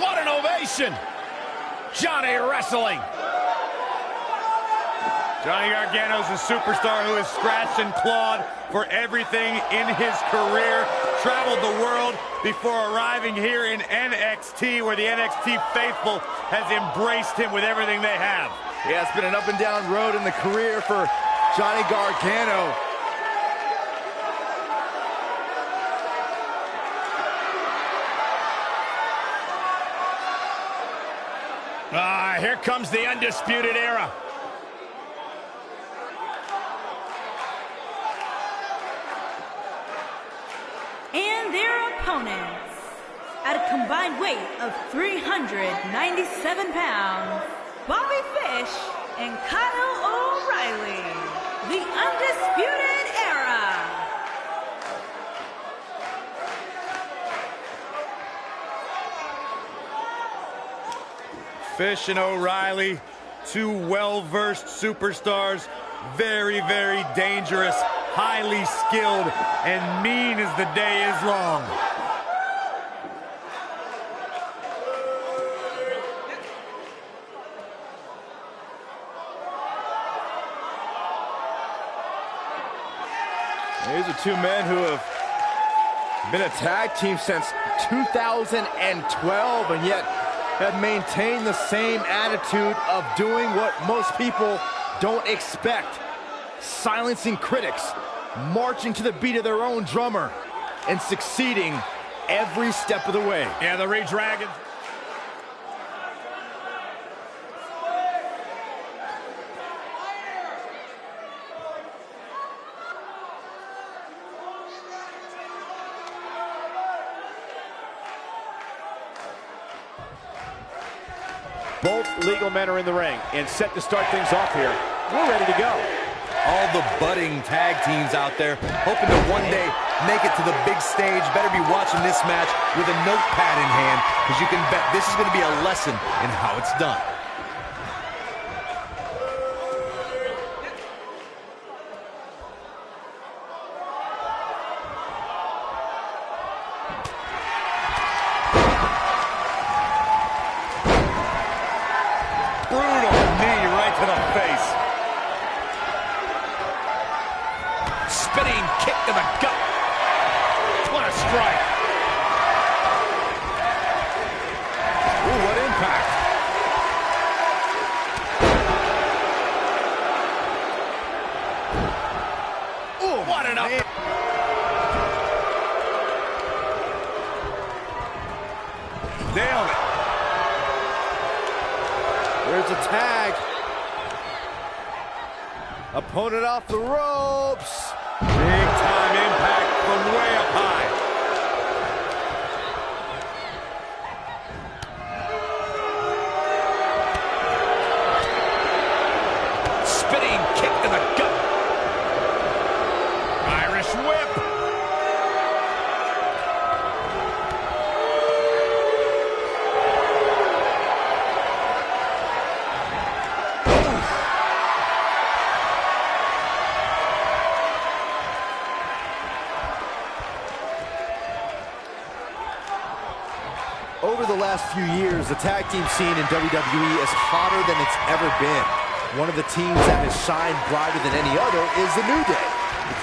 What an ovation! Johnny Wrestling. Johnny Gargano's a superstar who has scratched and clawed for everything in his career, traveled the world before arriving here in NXT, where the NXT faithful has embraced him with everything they have. Yeah, it's been an up and down road in the career for Johnny Gargano. Here comes the Undisputed Era. And their opponents, at a combined weight of 397 pounds, Bobby Fish and Kyle O'Reilly, the Undisputed Era. Fish and O'Reilly, two well-versed superstars, very, very dangerous, highly skilled, and mean as the day is long. These are two men who have been a tag team since 2012, and yet have maintained the same attitude of doing what most people don't expect. Silencing critics, marching to the beat of their own drummer, and succeeding every step of the way. Yeah, the Re-Dragons. Both legal men are in the ring and set to start things off here. We're ready to go. All the budding tag teams out there hoping to one day make it to the big stage better be watching this match with a notepad in hand, because you can bet this is going to be a lesson in how it's done. Brutal knee right to the face. Spinning kick to the gut. What a strike. Ooh, what impact. Ooh, what an up. Nailed it. There's a tag. Opponent off the ropes. Big time impact from way up high. Spinning kick to the gut. Irish whip. Over the last few years, the tag team scene in WWE is hotter than it's ever been. One of the teams that has shined brighter than any other is the New Day.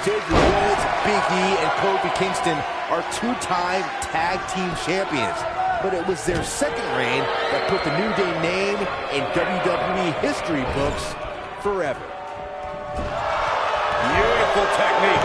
Xavier Woods, Big E, and Kofi Kingston are two-time tag team champions. But it was their second reign that put the New Day name in WWE history books forever. Beautiful technique.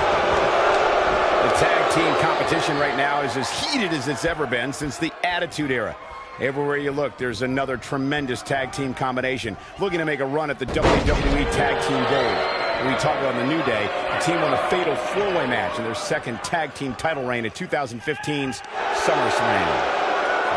The tag team competition right now is as heated as it's ever been since the Attitude Era. Everywhere you look, there's another tremendous tag team combination looking to make a run at the WWE Tag Team Gold. When we talk about the New Day, the team won a fatal four-way match in their second tag team title reign at 2015's SummerSlam.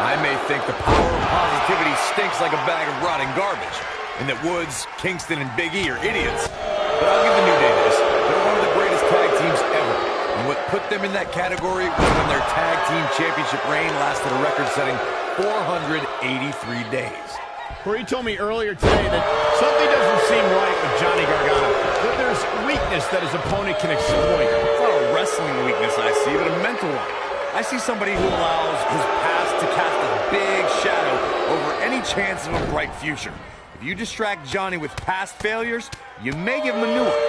I may think the power of positivity stinks like a bag of rotting garbage, and that Woods, Kingston, and Big E are idiots. But I'll give the New Day this. They're one of the greatest tag teams ever. And what put them in that category was when their tag team championship reign lasted a record-setting 483 days. Corey told me earlier today that something doesn't seem right with Johnny Gargano, that there's weakness that his opponent can exploit. It's not a wrestling weakness I see, but a mental one. I see somebody who allows his past to cast a big shadow over any chance of a bright future. If you distract Johnny with past failures, you may give him a new one.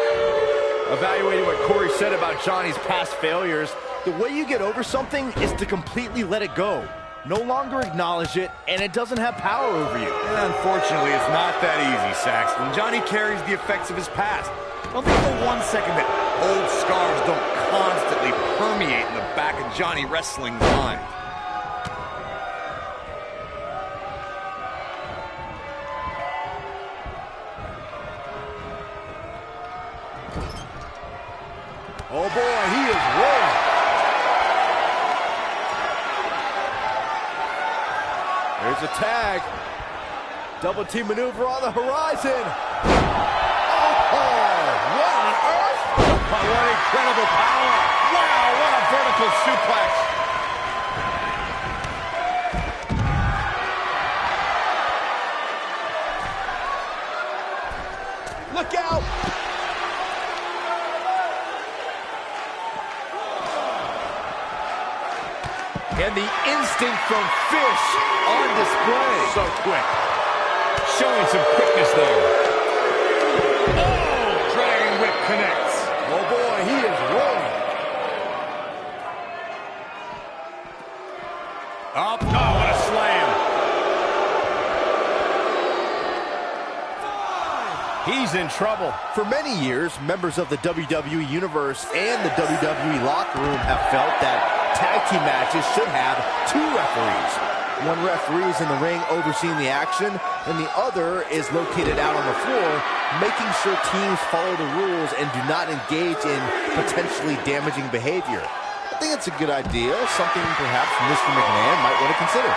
Evaluating what Corey said about Johnny's past failures, the way you get over something is to completely let it go. No longer acknowledge it, and it doesn't have power over you. And unfortunately, it's not that easy, Saxton. Johnny carries the effects of his past. Don't think for 1 second that old scars don't constantly permeate in the back of Johnny Wrestling's mind. Oh boy, he is rolling. There's a tag. Double team maneuver on the horizon. Oh, what on earth? What incredible power. Wow, what a vertical suplex. Look out. And the instinct from Fish on display. So quick. Showing some quickness there. Oh, Dragon Whip connects. Oh boy, he is rolling. Up. Oh, what a slam. He's in trouble. For many years, members of the WWE Universe and the WWE locker room have felt that tag team matches should have two referees. One referee is in the ring overseeing the action, and the other is located out on the floor, making sure teams follow the rules and do not engage in potentially damaging behavior. I think it's a good idea, something perhaps Mr. McMahon might want to consider.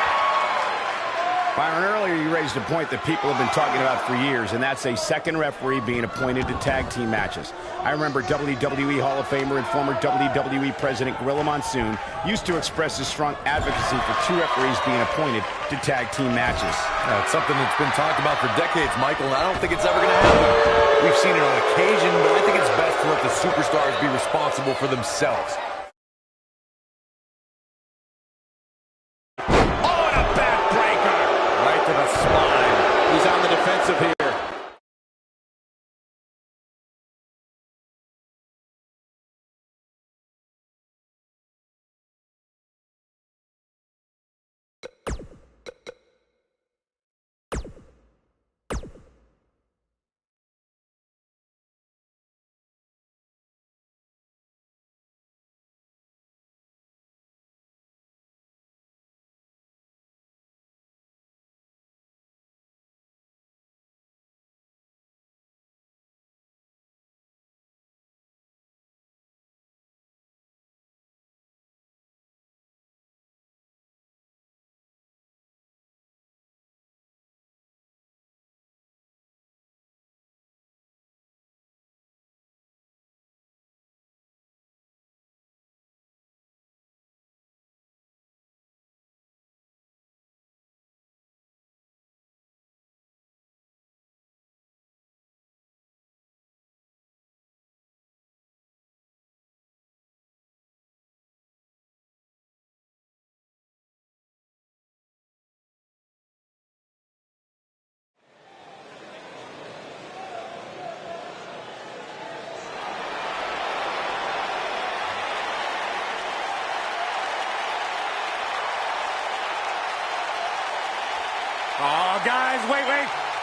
Byron, earlier you raised a point that people have been talking about for years, and that's a second referee being appointed to tag team matches. I remember WWE Hall of Famer and former WWE President Gorilla Monsoon used to express his strong advocacy for two referees being appointed to tag team matches. It's something that's been talked about for decades, Michael, and I don't think it's ever going to happen. We've seen it on occasion, but I think it's best to let the superstars be responsible for themselves. He's on the defensive here.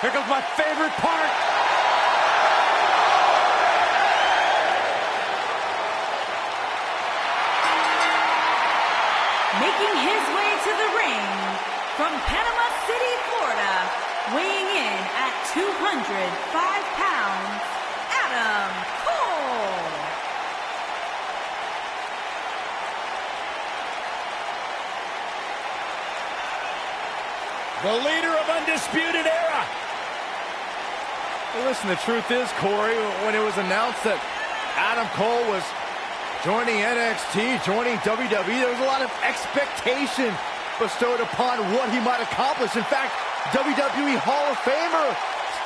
Here comes my favorite part. Making his way to the ring from Panama City, Florida, weighing in at 205 pounds, Adam Cole. The leader of Undisputed Era. Well, listen, the truth is, Corey, when it was announced that Adam Cole was joining NXT, joining WWE, there was a lot of expectation bestowed upon what he might accomplish. In fact, WWE Hall of Famer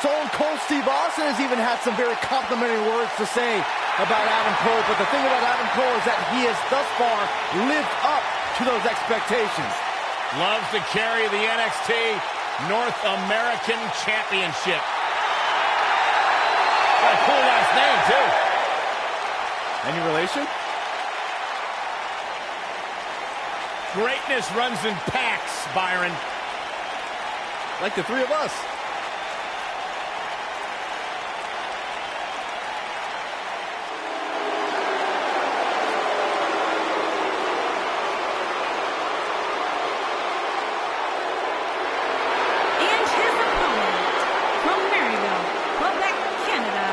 Stone Cold Steve Austin has even had some very complimentary words to say about Adam Cole. But the thing about Adam Cole is that he has thus far lived up to those expectations. Loves to carry the NXT North American Championship. Got a cool last name, too. Any relation? Greatness runs in packs, Byron. Like the three of us. And his opponent from Maryville, Quebec, Canada,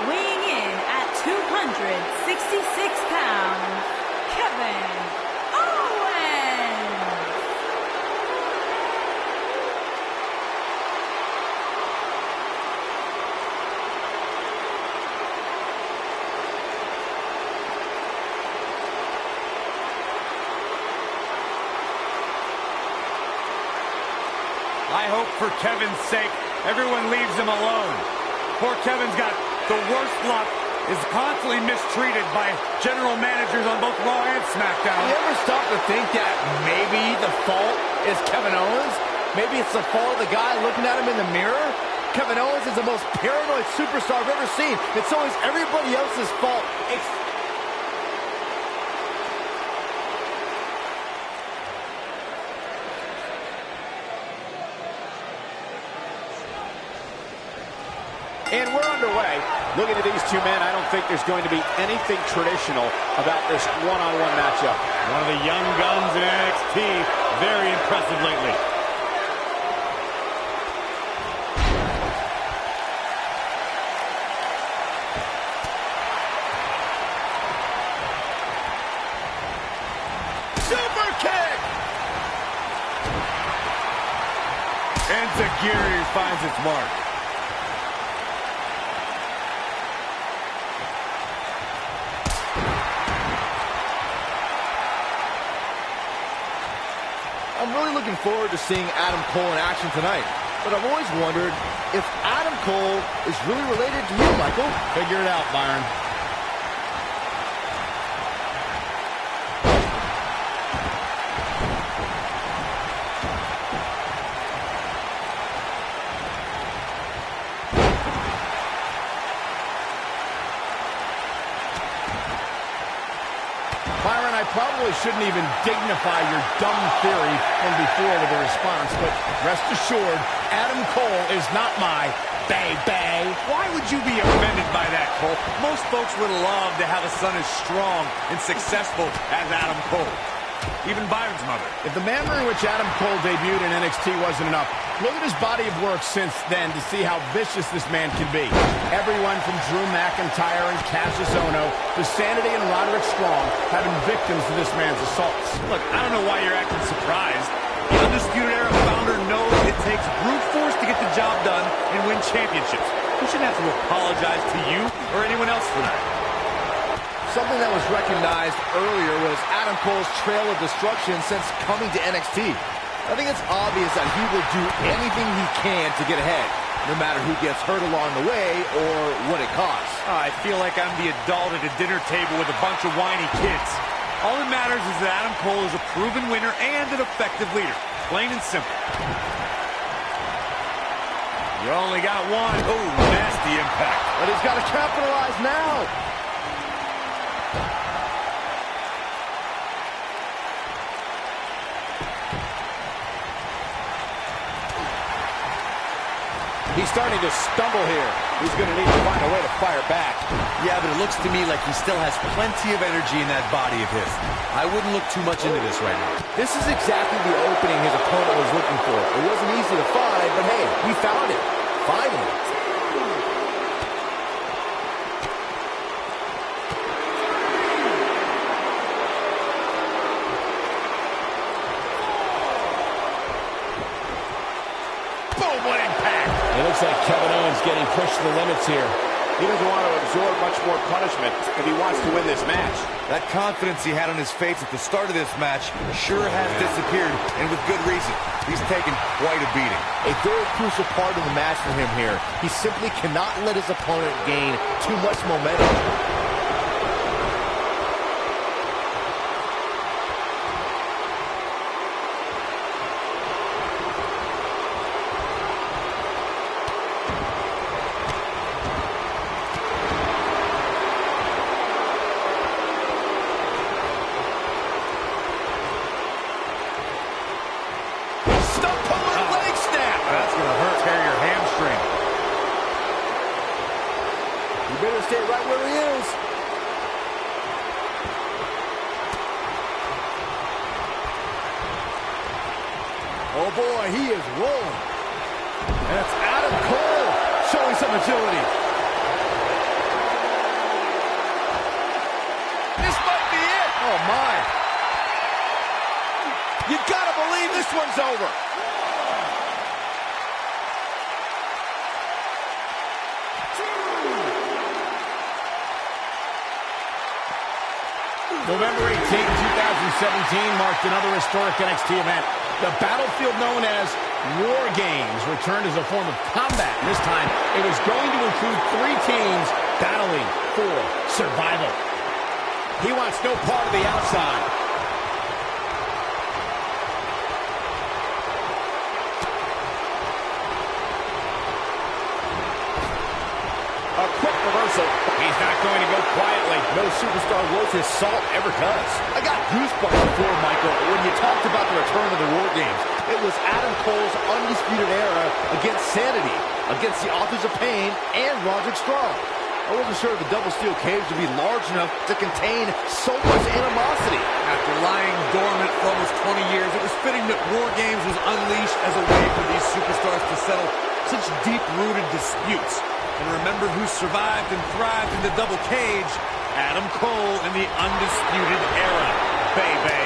weighing in at 266 pounds, Kevin Owens. I hope for Kevin's sake, everyone leaves him alone. Poor Kevin's got the worst luck, is constantly mistreated by general managers on both Raw and SmackDown. You ever stop to think that maybe the fault is Kevin Owens? Maybe it's the fault of the guy looking at him in the mirror? Kevin Owens is the most paranoid superstar I've ever seen, and so is everybody else's fault. And we're underway. Looking at these two men, I don't think there's going to be anything traditional about this one-on-one matchup. One of the young guns in NXT, very impressive lately. Super kick! And Zagiri finds its mark. I'm really looking forward to seeing Adam Cole in action tonight. But I've always wondered if Adam Cole is really related to you, Michael. Figure it out, Byron. Byron, I probably shouldn't even dignify your dumb theory from before with a response, but rest assured, Adam Cole is not my baby. Why would you be offended by that, Cole? Most folks would love to have a son as strong and successful as Adam Cole. Even Byron's mother. If the manner in which Adam Cole debuted in NXT wasn't enough, look at his body of work since then to see how vicious this man can be. Everyone from Drew McIntyre and Cassius Ohno to Sanity and Roderick Strong have been victims to this man's assaults. Look, I don't know why you're acting surprised. The Undisputed Era founder knows it takes brute force to get the job done and win championships. He shouldn't have to apologize to you or anyone else for that. Something that was recognized earlier was Adam Cole's trail of destruction since coming to NXT. I think it's obvious that he will do anything he can to get ahead, no matter who gets hurt along the way or what it costs. I feel like I'm the adult at a dinner table with a bunch of whiny kids. All that matters is that Adam Cole is a proven winner and an effective leader. Plain and simple. You only got one. Oh, nasty impact. But he's got to capitalize now. He he's starting to stumble here. He's going to need to find a way to fire back. Yeah, but it looks to me like he still has plenty of energy in that body of his. I wouldn't look too much into this right now. This is exactly the opening his opponent was looking for. It wasn't easy to find, but hey, he found it. Finally. Boom, what impact. It looks like Kevin Owens getting pushed to the limits here. He doesn't want to absorb much more punishment if he wants to win this match. That confidence he had on his face at the start of this match sure has disappeared, and with good reason. He's taken quite a beating. A very crucial part of the match for him here. He simply cannot let his opponent gain too much momentum. You better stay right where he is. Oh boy, he is rolling. And it's Adam Cole showing some agility. This might be it. Oh my. You gotta believe this one's over. November 18, 2017 marked another historic NXT event. The battlefield known as War Games returned as a form of combat. This time, it was going to include 3 teams battling for survival. He wants no part of the outside. A quick reversal. He's not going to go quietly. No superstar worth his salt ever does. I got goosebumps before, Michael, when you talked about the return of the War Games. It was Adam Cole's undisputed era against Sanity, against the Authors of Pain, and Roderick Strong. I wasn't sure if the double steel cage would be large enough to contain so much animosity. After lying dormant for almost 20 years, it was fitting that War Games was unleashed as a way for these superstars to settle such deep-rooted disputes. And remember who survived and thrived in the double cage? Adam Cole in the Undisputed Era, baby.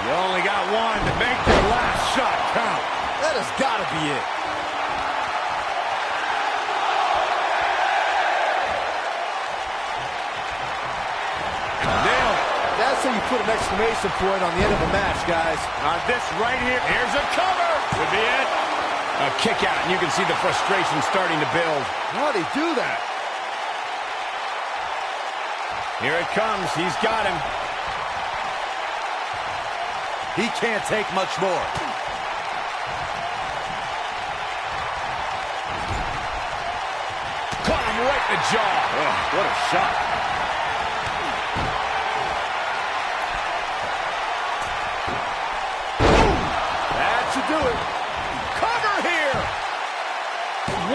You only got one to make your last shot count. That has got to be it. Nailed it. That's how you put an exclamation point on the end of a match, guys. On this right here, here's a cover. Could be it. A kick out, and you can see the frustration starting to build. How'd he do that? Here it comes. He's got him. He can't take much more. Caught him right in the jaw. Oh, what a shot. That should do it. Cover here. 1,